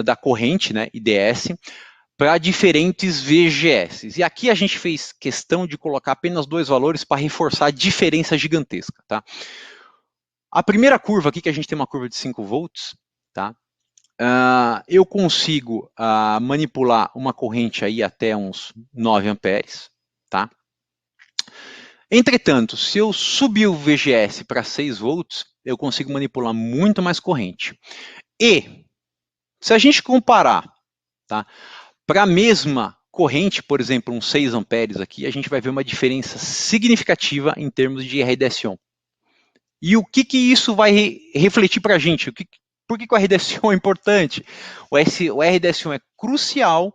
da corrente, né, IDS, para diferentes VGS. E aqui a gente fez questão de colocar apenas dois valores para reforçar a diferença gigantesca. Tá? A primeira curva aqui, que a gente tem uma curva de 5 volts, tá? Eu consigo manipular uma corrente aí até uns 9 amperes. Tá? Entretanto, se eu subir o VGS para 6 volts, eu consigo manipular muito mais corrente. E, se a gente comparar, tá, para a mesma corrente, por exemplo, uns 6 amperes aqui, a gente vai ver uma diferença significativa em termos de RDS-on. E o que isso vai refletir para a gente? Por que o RDS-on é importante? O RDS-on é crucial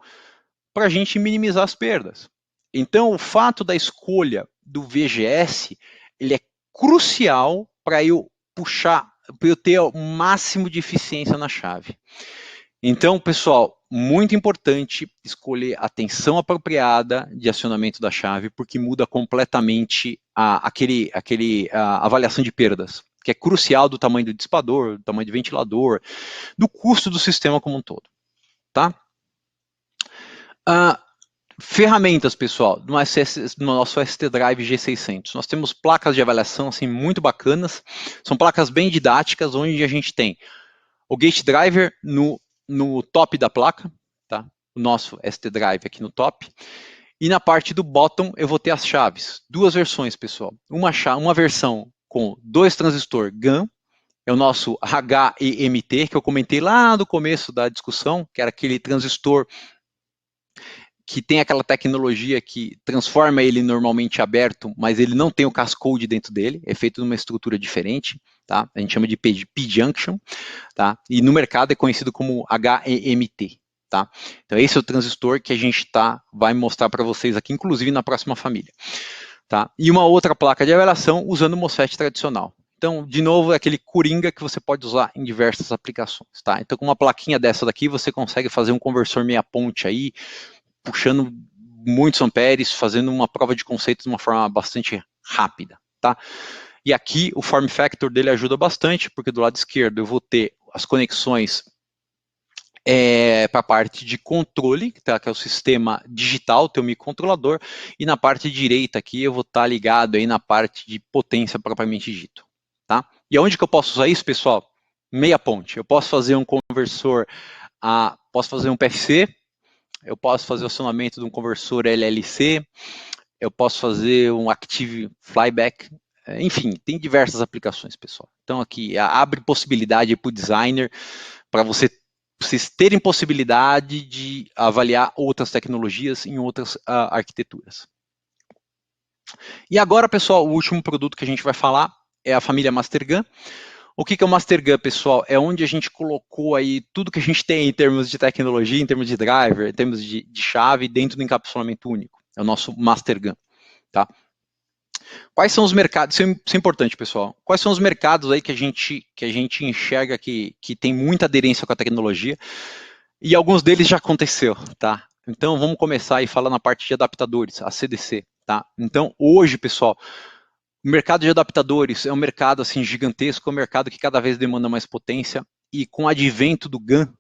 para a gente minimizar as perdas. Então, o fato da escolha do VGS, ele é crucial para eu ter o máximo de eficiência na chave. Então, pessoal, muito importante escolher a tensão apropriada de acionamento da chave, porque muda completamente a avaliação de perdas que é crucial do tamanho do dissipador, do tamanho do ventilador, do custo do sistema como um todo, tá? Ferramentas, pessoal, no nosso ST Drive G600. Nós temos placas de avaliação assim, muito bacanas, são placas bem didáticas, onde a gente tem o Gate Driver no top da placa, tá? O nosso ST Drive aqui no top. E na parte do bottom eu vou ter as chaves. Duas versões, pessoal. Uma versão com 2 transistor GAN, é o nosso HEMT, que eu comentei lá no começo da discussão, que era aquele transistor que tem aquela tecnologia que transforma ele normalmente aberto, mas ele não tem o cascode dentro dele, é feito numa estrutura diferente, tá? A gente chama de P-junction, tá? E no mercado é conhecido como HEMT, tá? Então esse é o transistor que a gente vai mostrar para vocês aqui, inclusive na próxima família, tá? E uma outra placa de avaliação usando o MOSFET tradicional. Então, de novo, é aquele coringa que você pode usar em diversas aplicações, tá? Então, com uma plaquinha dessa daqui, você consegue fazer um conversor meia ponte aí, puxando muitos amperes, fazendo uma prova de conceito de uma forma bastante rápida, tá? E aqui o form factor dele ajuda bastante, porque do lado esquerdo eu vou ter as conexões para a parte de controle, tá? Que é o sistema digital, teu microcontrolador, e na parte direita aqui eu vou estar ligado aí na parte de potência propriamente dito, tá? E aonde que eu posso usar isso, pessoal? Meia ponte. Eu posso fazer um conversor, posso fazer um PFC, eu posso fazer o acionamento de um conversor LLC, eu posso fazer um Active Flyback, enfim, tem diversas aplicações, pessoal. Então aqui abre possibilidade para o designer, para vocês terem possibilidade de avaliar outras tecnologias em outras arquiteturas. E agora, pessoal, o último produto que a gente vai falar é a família MasterGAN. O que é o MasterGAN, pessoal? É onde a gente colocou aí tudo que a gente tem em termos de tecnologia, em termos de driver, em termos de chave, dentro do encapsulamento único. É o nosso MasterGAN, tá? Quais são os mercados? Isso é importante, pessoal. Quais são os mercados aí que a gente enxerga que tem muita aderência com a tecnologia? E alguns deles já aconteceu, tá? Então, vamos começar aí falando na parte de adaptadores, a CDC, tá? Então, hoje, pessoal, o mercado de adaptadores é um mercado assim gigantesco, é um mercado que cada vez demanda mais potência e com o advento do GAN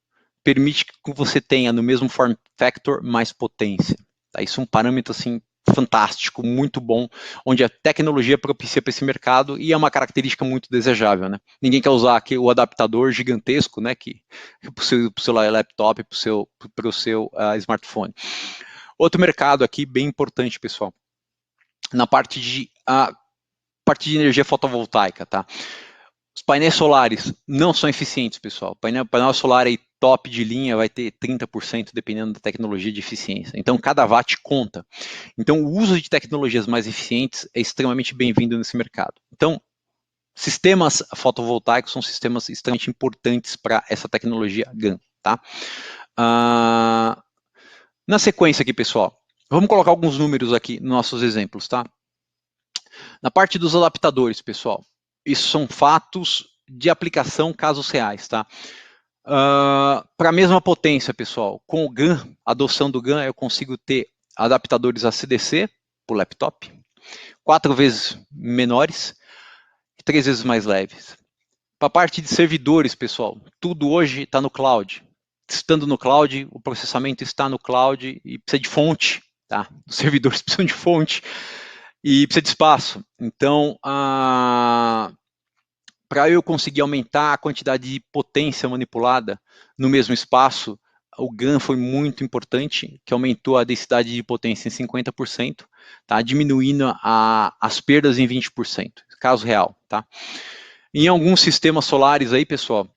permite que você tenha no mesmo form factor mais potência. Tá? Isso é um parâmetro assim fantástico, muito bom, onde a tecnologia propicia para esse mercado e é uma característica muito desejável, né? Ninguém quer usar aqui o adaptador gigantesco, né? Para o seu laptop, para o seu smartphone. Outro mercado aqui bem importante, pessoal, na parte de energia fotovoltaica, tá? Os painéis solares não são eficientes, pessoal. Painel solar aí top de linha vai ter 30% dependendo da tecnologia de eficiência. Então, cada watt conta. Então, o uso de tecnologias mais eficientes é extremamente bem-vindo nesse mercado. Então, sistemas fotovoltaicos são sistemas extremamente importantes para essa tecnologia GAN, tá? Na sequência aqui, pessoal, vamos colocar alguns números aqui nos nossos exemplos, tá? Na parte dos adaptadores, pessoal, isso são fatos de aplicação, casos reais, tá? Para a mesma potência, pessoal, com o GAN, a adoção do GAN, eu consigo ter adaptadores ACDC para o laptop, 4 vezes menores e 3 vezes mais leves. Para a parte de servidores, pessoal, tudo hoje está no cloud. Estando no cloud, o processamento está no cloud e precisa de fonte, tá? Os servidores precisam de fonte e precisa de espaço. Então, para eu conseguir aumentar a quantidade de potência manipulada no mesmo espaço, o GAN foi muito importante, que aumentou a densidade de potência em 50%, tá? Diminuindo as perdas em 20%, caso real, tá? Em alguns sistemas solares aí, pessoal,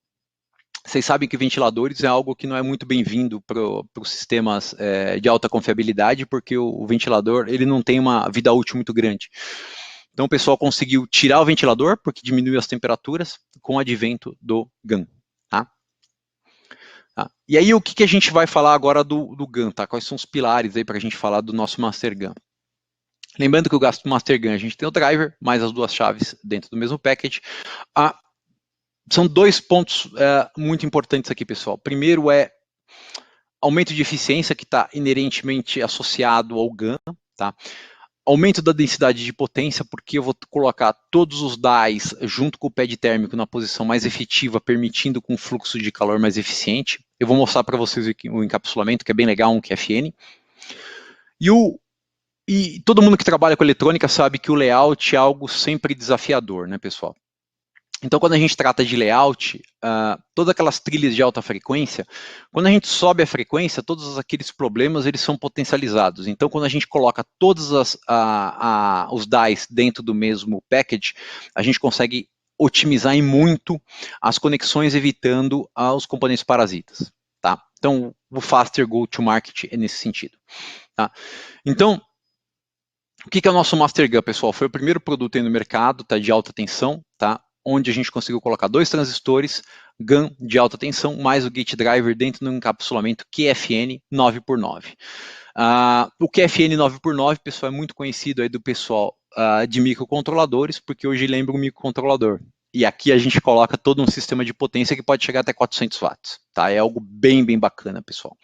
vocês sabem que ventiladores é algo que não é muito bem-vindo para os sistemas de alta confiabilidade, porque o ventilador ele não tem uma vida útil muito grande. Então o pessoal conseguiu tirar o ventilador, porque diminuiu as temperaturas, com o advento do GAN. Tá? E aí o que a gente vai falar agora do GAN? Tá? Quais são os pilares aí para a gente falar do nosso MasterGAN? Lembrando que o MasterGAN a gente tem o driver, mais as 2 chaves dentro do mesmo package. São 2 pontos muito importantes aqui, pessoal. Primeiro é aumento de eficiência, que está inerentemente associado ao GAN. Tá? aumento da densidade de potência, porque eu vou colocar todos os dies junto com o pad térmico na posição mais efetiva, permitindo com um fluxo de calor mais eficiente. Eu vou mostrar para vocês o encapsulamento, que é bem legal, um QFN. E todo mundo que trabalha com eletrônica sabe que o layout é algo sempre desafiador, né, pessoal? Então, quando a gente trata de layout, todas aquelas trilhas de alta frequência, quando a gente sobe a frequência, todos aqueles problemas eles são potencializados. Então, quando a gente coloca todos os dies dentro do mesmo package, a gente consegue otimizar em muito as conexões, evitando os componentes parasitas. Tá? Então, o faster go-to-market é nesse sentido. Tá? Então, o que é o nosso Master GaN, pessoal? Foi o primeiro produto aí no mercado, tá, de alta tensão, tá? Onde a gente conseguiu colocar 2 transistores GaN de alta tensão, mais o gate driver dentro do encapsulamento QFN 9x9. O QFN 9x9, pessoal, é muito conhecido aí do pessoal de microcontroladores, porque hoje lembra um microcontrolador. E aqui a gente coloca todo um sistema de potência que pode chegar até 400 watts, tá? É algo bem, bem bacana, pessoal.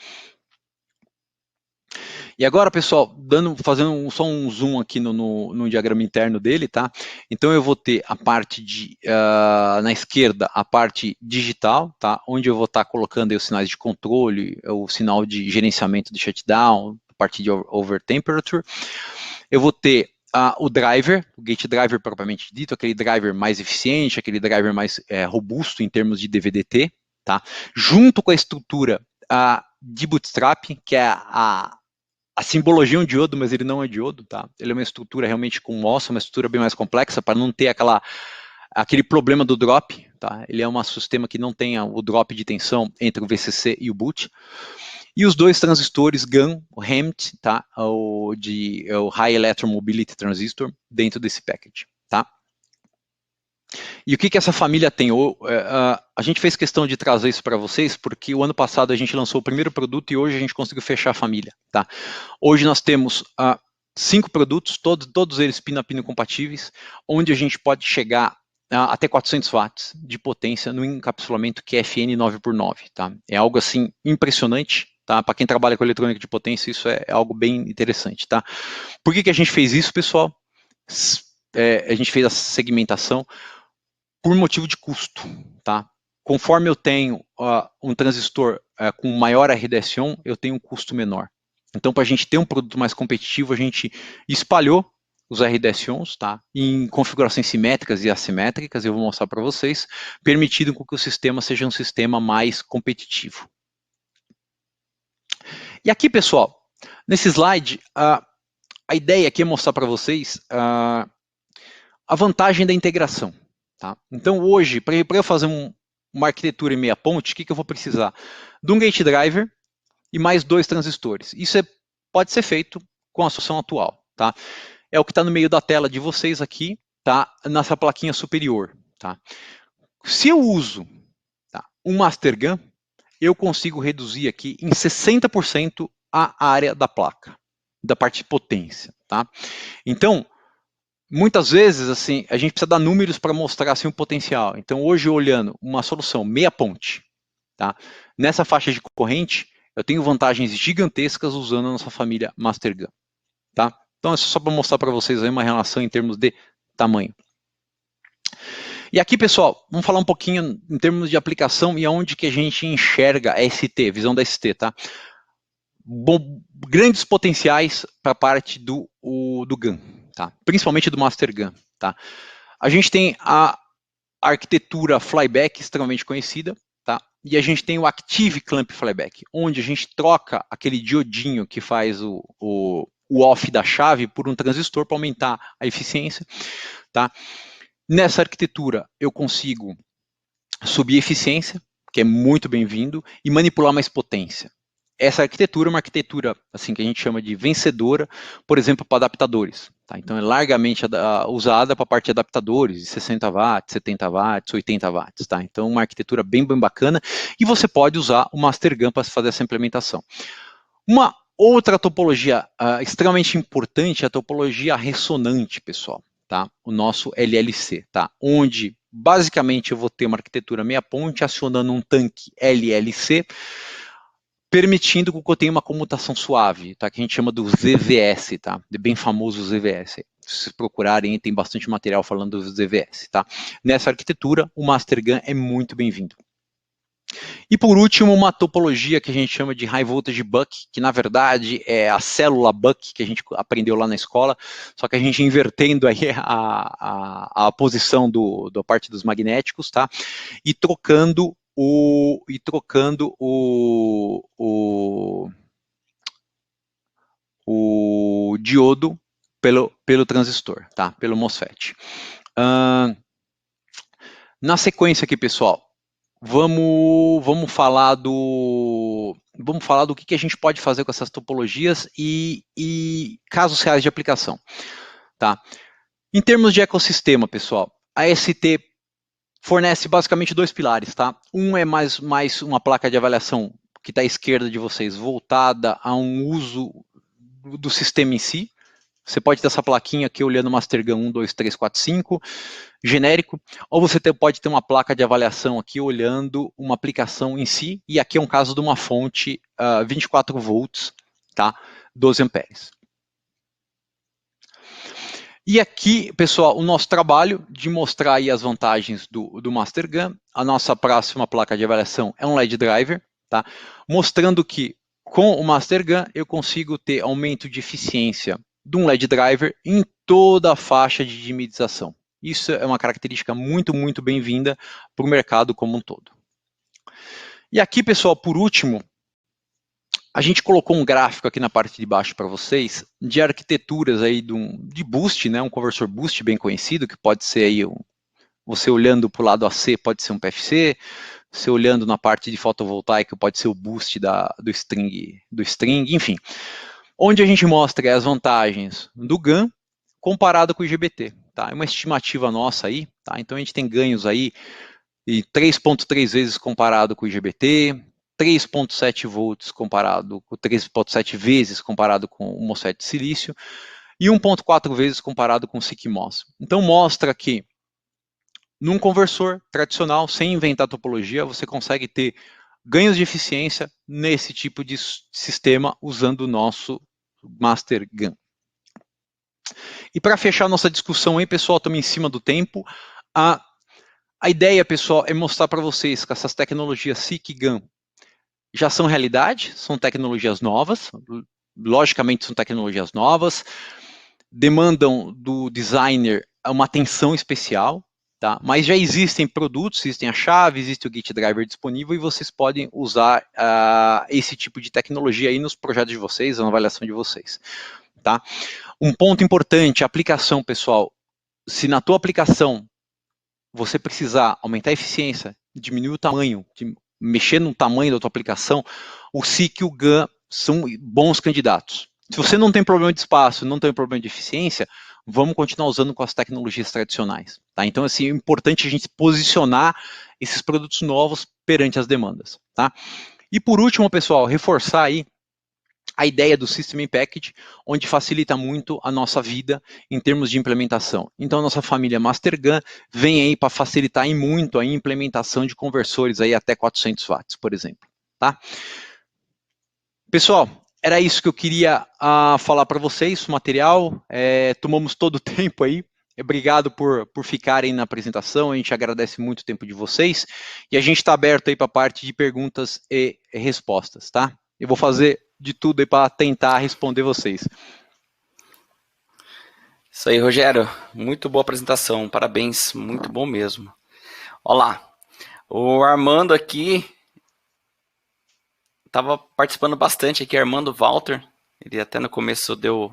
E agora, pessoal, fazendo só um zoom aqui no diagrama interno dele, tá? Então eu vou ter a parte na esquerda, a parte digital, tá? Onde eu vou estar colocando aí os sinais de controle, o sinal de gerenciamento de shutdown, a parte de over temperature. Eu vou ter o driver, o gate driver propriamente dito, aquele driver mais eficiente, aquele driver mais robusto em termos de DVDT, tá? Junto com a estrutura de bootstrap, que é a simbologia é um diodo, mas ele não é diodo, tá? Ele é uma estrutura realmente com MOS, uma estrutura bem mais complexa, para não ter aquele problema do drop, tá? Ele é um sistema que não tenha o drop de tensão entre o VCC e o boot. E os 2 transistores GaN, o HEMT, tá? O High Electromobility Transistor, dentro desse package, tá? E o que essa família tem? A gente fez questão de trazer isso para vocês, porque o ano passado a gente lançou o primeiro produto e hoje a gente conseguiu fechar a família. Tá? Hoje nós temos 5 produtos, todos eles pino a pino compatíveis, onde a gente pode chegar até 400 watts de potência no encapsulamento QFN 9x9. Tá? É algo assim impressionante. Tá? Para quem trabalha com eletrônica de potência, isso é algo bem interessante. Tá? Por que a gente fez isso, pessoal? A gente fez a segmentação por motivo de custo, tá? Conforme eu tenho um transistor com maior RDS-on, eu tenho um custo menor. Então, para a gente ter um produto mais competitivo, a gente espalhou os RDS-ons, tá? Em configurações simétricas e assimétricas, eu vou mostrar para vocês, permitindo que o sistema seja um sistema mais competitivo. E aqui, pessoal, nesse slide, a ideia aqui é mostrar para vocês a vantagem da integração. Tá? Então, hoje, para eu fazer uma arquitetura em meia ponte, o que eu vou precisar? De um gate driver e mais 2 transistores. Isso pode ser feito com a solução atual. Tá? É o que está no meio da tela de vocês aqui, tá? Nessa plaquinha superior. Tá? Se eu uso um Master GaN, eu consigo reduzir aqui em 60% a área da placa, da parte de potência. Tá? Então, muitas vezes, assim, a gente precisa dar números para mostrar assim, o potencial. Então, hoje, olhando uma solução meia ponte, tá? Nessa faixa de corrente, eu tenho vantagens gigantescas usando a nossa família Master GaN. Tá? Então, é só para mostrar para vocês aí uma relação em termos de tamanho. E aqui, pessoal, vamos falar um pouquinho em termos de aplicação e aonde que a gente enxerga a ST, visão da ST, tá? Grandes potenciais para a parte do GaN. Tá? Principalmente do Master GaN. Tá? A gente tem a arquitetura flyback extremamente conhecida, tá? E a gente tem o Active Clamp Flyback, onde a gente troca aquele diodinho que faz o off da chave por um transistor para aumentar a eficiência. Tá? Nessa arquitetura eu consigo subir a eficiência, que é muito bem-vindo, e manipular mais potência. Essa arquitetura é uma arquitetura assim, que a gente chama de vencedora, por exemplo, para adaptadores. Tá? Então, é largamente usada para a parte de adaptadores, de 60 watts, 70 watts, 80 watts. Tá? Então, uma arquitetura bem, bem bacana, e você pode usar o Master GaN para fazer essa implementação. Uma outra topologia extremamente importante é a topologia ressonante, pessoal. Tá? O nosso LLC, tá? Onde, basicamente, eu vou ter uma arquitetura meia ponte acionando um tanque LLC, permitindo que eu tenha uma comutação suave, tá? Que a gente chama do ZVS, tá? De bem famoso ZVS. Se vocês procurarem, tem bastante material falando do ZVS, tá? Nessa arquitetura, o MasterGAN é muito bem-vindo. E por último, uma topologia que a gente chama de High Voltage Buck, que na verdade é a célula Buck que a gente aprendeu lá na escola, só que a gente invertendo aí a posição da parte dos magnéticos, tá? E trocando o diodo pelo transistor, tá? Pelo MOSFET. Na sequência aqui, pessoal, vamos falar do que a gente pode fazer com essas topologias e casos reais de aplicação, tá? Em termos de ecossistema, pessoal, a ST fornece basicamente dois pilares, tá? Um é mais uma placa de avaliação que está à esquerda de vocês, voltada a um uso do sistema em si. Você pode ter essa plaquinha aqui olhando MasterGAN 1, 2, 3, 4, 5, genérico, ou você pode ter uma placa de avaliação aqui olhando uma aplicação em si, e aqui é um caso de uma fonte 24 volts, tá? 12 amperes. E aqui, pessoal, o nosso trabalho de mostrar aí as vantagens do MasterGAN. A nossa próxima placa de avaliação é um LED driver, tá? Mostrando que com o MasterGAN eu consigo ter aumento de eficiência de um LED driver em toda a faixa de dimerização. Isso é uma característica muito, muito bem-vinda para o mercado como um todo. E aqui, pessoal, por último, a gente colocou um gráfico aqui na parte de baixo para vocês de arquiteturas aí de boost, né, um conversor boost bem conhecido, que pode ser aí você olhando para o lado AC pode ser um PFC, você olhando na parte de fotovoltaica pode ser o boost do string, enfim. Onde a gente mostra as vantagens do GaN comparado com o IGBT. Tá? É uma estimativa nossa aí, tá? Então a gente tem ganhos aí de 3,3 vezes comparado com o IGBT, 3,7 volts comparado com 3,7 vezes comparado com o MOSFET de silício e 1,4 vezes comparado com o SiC-MOS. Então mostra que num conversor tradicional, sem inventar topologia, você consegue ter ganhos de eficiência nesse tipo de sistema usando o nosso MasterGAN. E para fechar nossa discussão aí, pessoal, estamos em cima do tempo. A ideia, pessoal, é mostrar para vocês que essas tecnologias SiC e GaN já são realidade, são tecnologias novas, logicamente são tecnologias novas, demandam do designer uma atenção especial, tá? Mas já existem produtos, existem a chave, existe o Gate Driver disponível e vocês podem usar esse tipo de tecnologia aí nos projetos de vocês, na avaliação de vocês, tá? Um ponto importante, a aplicação, pessoal, se na tua aplicação você precisar aumentar a eficiência, diminuir o tamanho, mexer no tamanho da tua aplicação, o SiC e o GaN são bons candidatos. Se você não tem problema de espaço, não tem problema de eficiência, vamos continuar usando com as tecnologias tradicionais. Tá? Então, assim, é importante a gente posicionar esses produtos novos perante as demandas. Tá? E por último, pessoal, reforçar aí a ideia do System in Package, onde facilita muito a nossa vida em termos de implementação. Então, a nossa família MasterGAN vem aí para facilitar em muito a implementação de conversores aí até 400 watts, por exemplo. Tá? Pessoal, era isso que eu queria falar para vocês, o material. Tomamos todo o tempo aí. Obrigado por ficarem na apresentação, a gente agradece muito o tempo de vocês. E a gente está aberto aí para a parte de perguntas e respostas, tá? Eu vou fazer de tudo aí para tentar responder vocês. Isso aí, Rogério. Muito boa apresentação. Parabéns. Muito bom mesmo. Olá. O Armando aqui estava participando bastante aqui, Armando Walter. Ele até no começo deu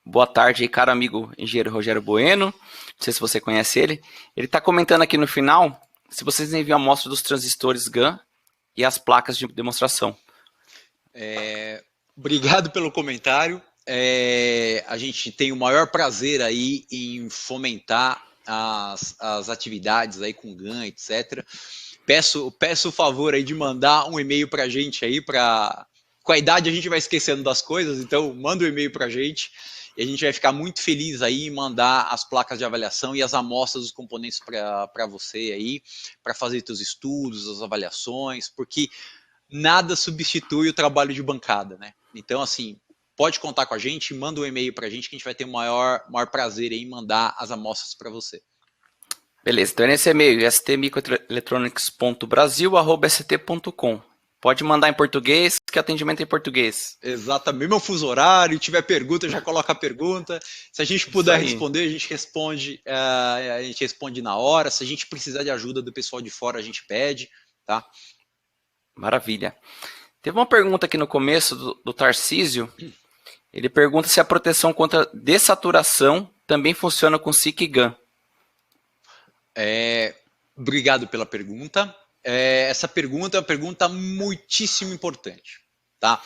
boa tarde aí, caro amigo engenheiro Rogério Bueno. Não sei se você conhece ele. Ele está comentando aqui no final se vocês enviam a amostra dos transistores GaN e as placas de demonstração. Obrigado pelo comentário. A gente tem o maior prazer aí em fomentar as atividades aí com GaN, etc. Peço o favor aí de mandar um e-mail para a gente aí, com a idade a gente vai esquecendo das coisas, então manda um e-mail para a gente e a gente vai ficar muito feliz aí em mandar as placas de avaliação e as amostras dos componentes para você aí, para fazer seus estudos, as avaliações, porque nada substitui o trabalho de bancada, né? Então, assim, pode contar com a gente, manda um e-mail para a gente que a gente vai ter o maior prazer em mandar as amostras para você. Beleza, então é nesse e-mail, stmicroelectronics.brasil@st.com. Pode mandar em português, que atendimento é em português. Exatamente, mesmo fuso horário, tiver pergunta, já coloca a pergunta. Se a gente Isso puder aí. responder, a gente responde na hora. Se a gente precisar de ajuda do pessoal de fora, a gente pede, tá? Maravilha. Teve uma pergunta aqui no começo do Tarcísio. Ele pergunta se a proteção contra dessaturação também funciona com SIC e GAN. Obrigado pela pergunta. Essa pergunta é uma pergunta muitíssimo importante, tá?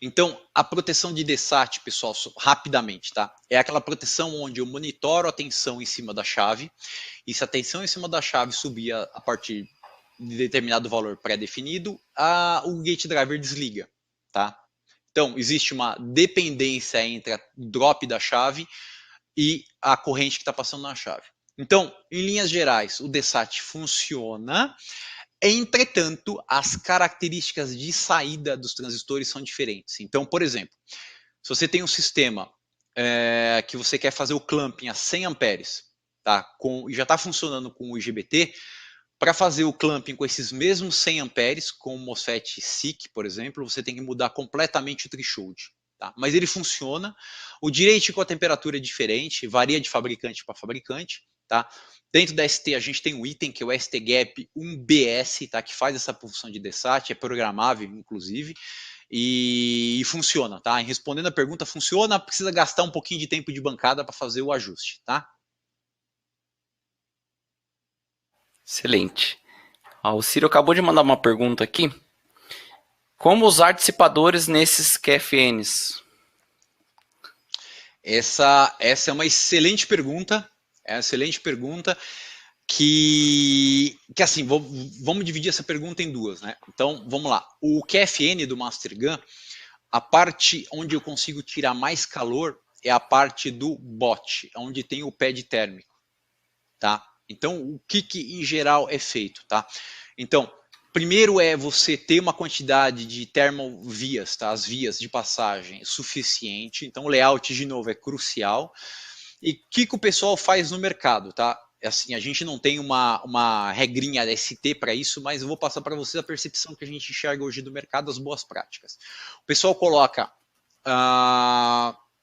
Então, a proteção de DSAT, pessoal, rapidamente, tá? É aquela proteção onde eu monitoro a tensão em cima da chave, e se a tensão em cima da chave subir a partir de determinado valor pré-definido, o gate driver desliga, tá? Então, existe uma dependência entre o drop da chave e a corrente que está passando na chave. Então, em linhas gerais, o DSAT funciona. Entretanto, as características de saída dos transistores são diferentes. Então, por exemplo, se você tem um sistema que você quer fazer o clamping a 100 amperes, tá? E já está funcionando com o IGBT, para fazer o clamping com esses mesmos 100 amperes, com o MOSFET SiC, por exemplo, você tem que mudar completamente o threshold. Tá? Mas ele funciona. O direito com a temperatura é diferente, varia de fabricante para fabricante. Tá? Dentro da ST a gente tem um item que é o ST-Gap 1BS, tá? Que faz essa função de DSAT, é programável inclusive, e funciona. Tá? Respondendo a pergunta, funciona, precisa gastar um pouquinho de tempo de bancada para fazer o ajuste. Tá? Excelente. O Ciro acabou de mandar uma pergunta aqui. Como usar dissipadores nesses QFNs? Essa é uma excelente pergunta. É uma excelente pergunta que assim, vamos dividir essa pergunta em duas, né? Então, vamos lá. O QFN do Master Gun, a parte onde eu consigo tirar mais calor é a parte do bot, onde tem o pad térmico, tá? Então, o que em geral é feito, tá? Então, primeiro é você ter uma quantidade de thermal vias, tá? As vias de passagem suficiente. Então, o layout, de novo, é crucial. E o que o pessoal faz no mercado, tá? Assim, a gente não tem uma regrinha ST para isso, mas eu vou passar para vocês a percepção que a gente enxerga hoje do mercado, as boas práticas. O pessoal coloca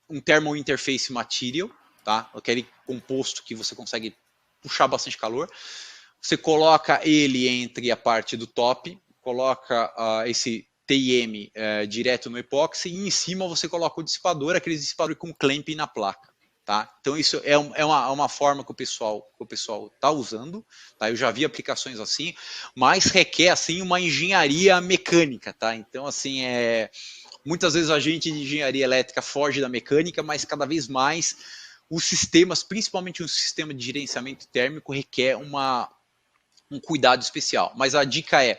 um thermal interface material, tá? Aquele composto que você consegue puxar bastante calor. Você coloca ele entre a parte do top, coloca esse TIM direto no epóxi e em cima você coloca o dissipador, aquele dissipador com clamp na placa. Tá? Então isso é uma forma que o pessoal está usando, tá? Eu já vi aplicações assim, mas requer assim uma engenharia mecânica, tá? Então assim muitas vezes a gente de engenharia elétrica foge da mecânica, mas cada vez mais os sistemas, principalmente o sistema de gerenciamento térmico, requer um cuidado especial. Mas a dica é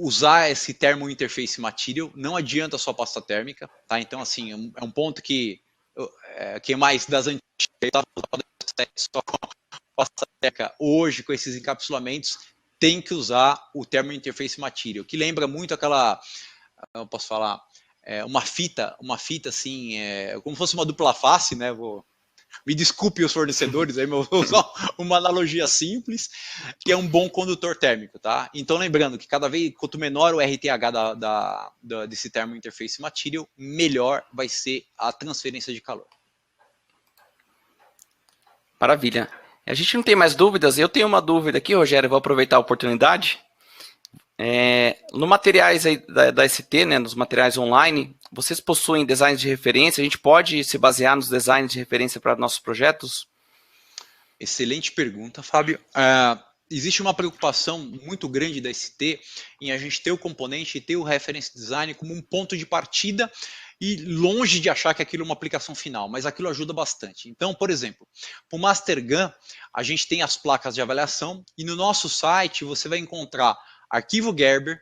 usar esse Thermal Interface Material, não adianta só pasta térmica, tá? Então assim é um ponto que quem mais das antigas só pasta térmica hoje com esses encapsulamentos tem que usar o Thermal Interface Material, que lembra muito aquela, eu posso falar, uma fita assim, como se fosse uma dupla face, né? Me desculpe os fornecedores, aí vou usar uma analogia simples, que é um bom condutor térmico, tá? Então, lembrando que cada vez, quanto menor o RTH desse Thermal Interface Material, melhor vai ser a transferência de calor. Maravilha. A gente não tem mais dúvidas. Eu tenho uma dúvida aqui, Rogério, vou aproveitar a oportunidade. No materiais aí da ST, né, nos materiais online, vocês possuem designs de referência? A gente pode se basear nos designs de referência para nossos projetos? Excelente pergunta, Fábio. Existe uma preocupação muito grande da ST em a gente ter o componente e ter o reference design como um ponto de partida e longe de achar que aquilo é uma aplicação final, mas aquilo ajuda bastante. Então, por exemplo, para o Master Gun, a gente tem as placas de avaliação e no nosso site você vai encontrar arquivo Gerber,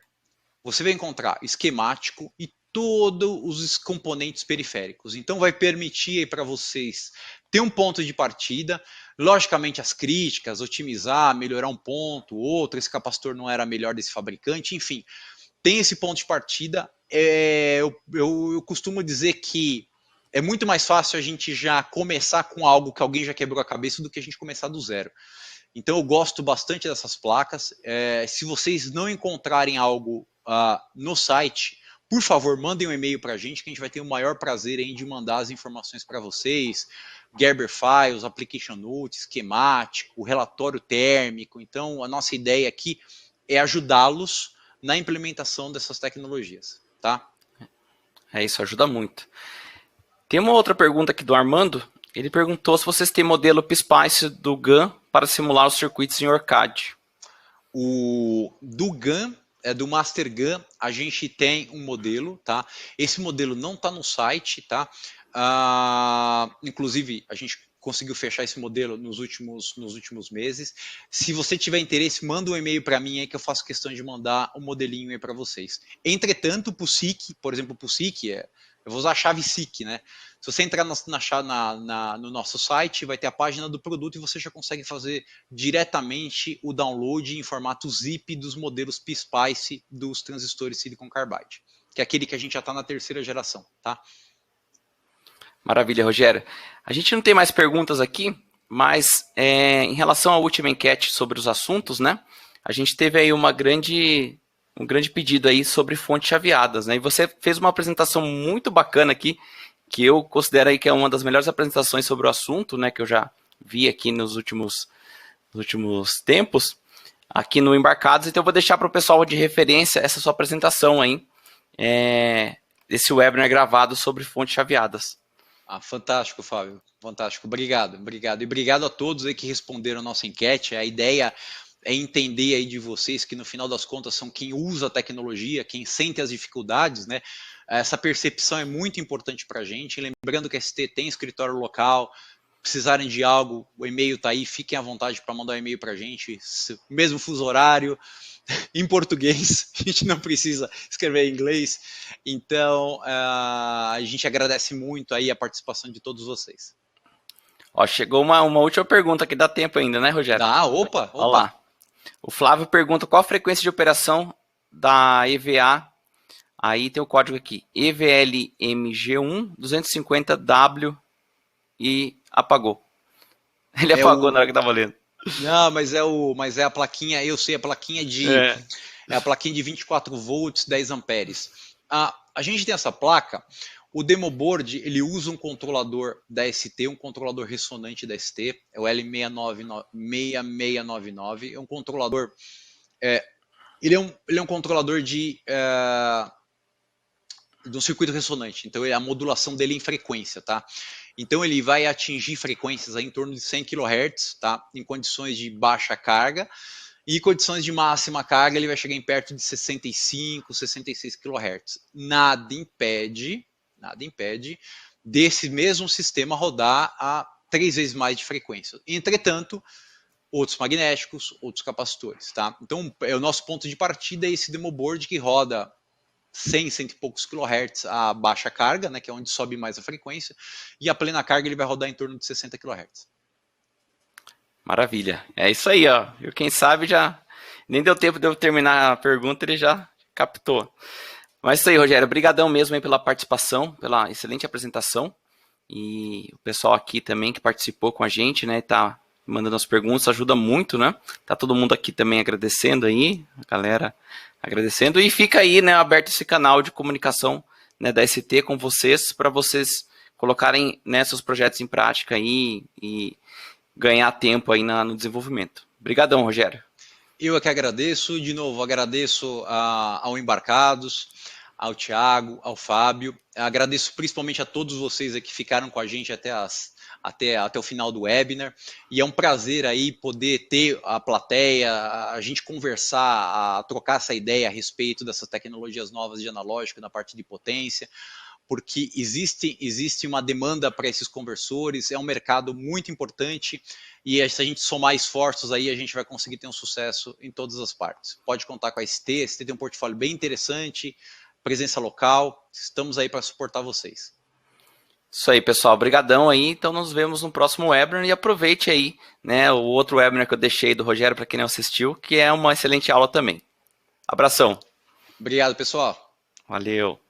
você vai encontrar esquemático e todos os componentes periféricos. Então vai permitir para vocês ter um ponto de partida, logicamente as críticas, otimizar, melhorar um ponto, outro, esse capacitor não era melhor desse fabricante, enfim, tem esse ponto de partida. Eu costumo dizer que é muito mais fácil a gente já começar com algo que alguém já quebrou a cabeça do que a gente começar do zero. Então eu gosto bastante dessas placas. Se vocês não encontrarem algo no site, por favor, mandem um e-mail para a gente, que a gente vai ter o maior prazer em de mandar as informações para vocês. Gerber Files, Application Notes, esquemático, relatório térmico. Então a nossa ideia aqui é ajudá-los na implementação dessas tecnologias, tá? Isso ajuda muito. Tem uma outra pergunta aqui do Armando. Ele perguntou se vocês têm modelo PSPICE do GAN para simular os circuitos em ORCAD. Do GAN, do Master GAN, a gente tem um modelo, tá? Esse modelo não está no site, tá? Inclusive, a gente conseguiu fechar esse modelo nos últimos meses. Se você tiver interesse, manda um e-mail para mim aí que eu faço questão de mandar um modelinho aí para vocês. Entretanto, para o SIC, por exemplo, para o SIC, eu vou usar a chave SIC, né? Se você entrar no nosso site, vai ter a página do produto e você já consegue fazer diretamente o download em formato zip dos modelos PSPICE dos transistores Silicon Carbide, que é aquele que a gente já está na 3ª geração, tá? Maravilha, Rogério. A gente não tem mais perguntas aqui, mas em relação à última enquete sobre os assuntos, né? A gente teve aí um grande pedido aí sobre fontes chaveadas, né? E você fez uma apresentação muito bacana aqui, que eu considero aí que é uma das melhores apresentações sobre o assunto, né? Que eu já vi aqui nos últimos tempos, aqui no Embarcados. Então eu vou deixar para o pessoal de referência essa sua apresentação aí, esse webinar gravado sobre fontes chaveadas. Fantástico, Fábio. Fantástico. Obrigado. E obrigado a todos aí que responderam a nossa enquete. A ideia é entender aí de vocês que no final das contas são quem usa a tecnologia, quem sente as dificuldades, né? Essa percepção é muito importante para a gente. Lembrando que a ST tem escritório local, precisarem de algo, o e-mail está aí, fiquem à vontade para mandar um e-mail para a gente, mesmo fuso horário, em português, a gente não precisa escrever em inglês. Então, a gente agradece muito aí a participação de todos vocês. Chegou uma última pergunta que dá tempo ainda, né, Rogério? Opa. Olha lá. O Flávio pergunta qual a frequência de operação da EVA. Aí tem o código aqui, EVLMG1 250W e apagou. Ele apagou na hora que estava lendo. Não, mas é a plaquinha, eu sei, a plaquinha é a plaquinha de 24 volts, 10 amperes. A gente tem essa placa, o demo board, ele usa um controlador da ST, um controlador ressonante da ST, é o L6699, é um controlador, ele é um controlador de um circuito ressonante, então a modulação dele é em frequência, tá? Então ele vai atingir frequências aí em torno de 100 kHz, tá? Em condições de baixa carga, e condições de máxima carga ele vai chegar em perto de 65, 66 kHz. Nada impede desse mesmo sistema rodar a 3 vezes mais de frequência. Entretanto, outros magnéticos, outros capacitores, tá? Então o nosso ponto de partida é esse demo board que roda 100 e poucos kHz a baixa carga, né, que é onde sobe mais a frequência, e a plena carga ele vai rodar em torno de 60 kHz. Maravilha. É isso aí, ó. Quem sabe já nem deu tempo de eu terminar a pergunta, ele já captou. Mas é isso aí, Rogério. Obrigadão mesmo aí pela participação, pela excelente apresentação. E o pessoal aqui também que participou com a gente, né, tá mandando as perguntas, ajuda muito, né? Tá todo mundo aqui também agradecendo aí, a galera agradecendo. E fica aí, né, aberto esse canal de comunicação, né, da ST com vocês, para vocês colocarem, né, seus projetos em prática aí e ganhar tempo aí no desenvolvimento. Obrigadão, Rogério. Eu é que agradeço, de novo, agradeço ao Embarcados, ao Thiago, ao Fábio, agradeço principalmente a todos vocês que ficaram com a gente até o final do webinar, e é um prazer aí poder ter a plateia, a gente conversar, trocar essa ideia a respeito dessas tecnologias novas de analógico na parte de potência, porque existe uma demanda para esses conversores, é um mercado muito importante, e se a gente somar esforços aí, a gente vai conseguir ter um sucesso em todas as partes. Pode contar com a ST tem um portfólio bem interessante, presença local, estamos aí para suportar vocês. Isso aí, pessoal. Obrigadão aí. Então, nos vemos no próximo webinar e aproveite aí, né, o outro webinar que eu deixei do Rogério para quem não assistiu, que é uma excelente aula também. Abração. Obrigado, pessoal. Valeu.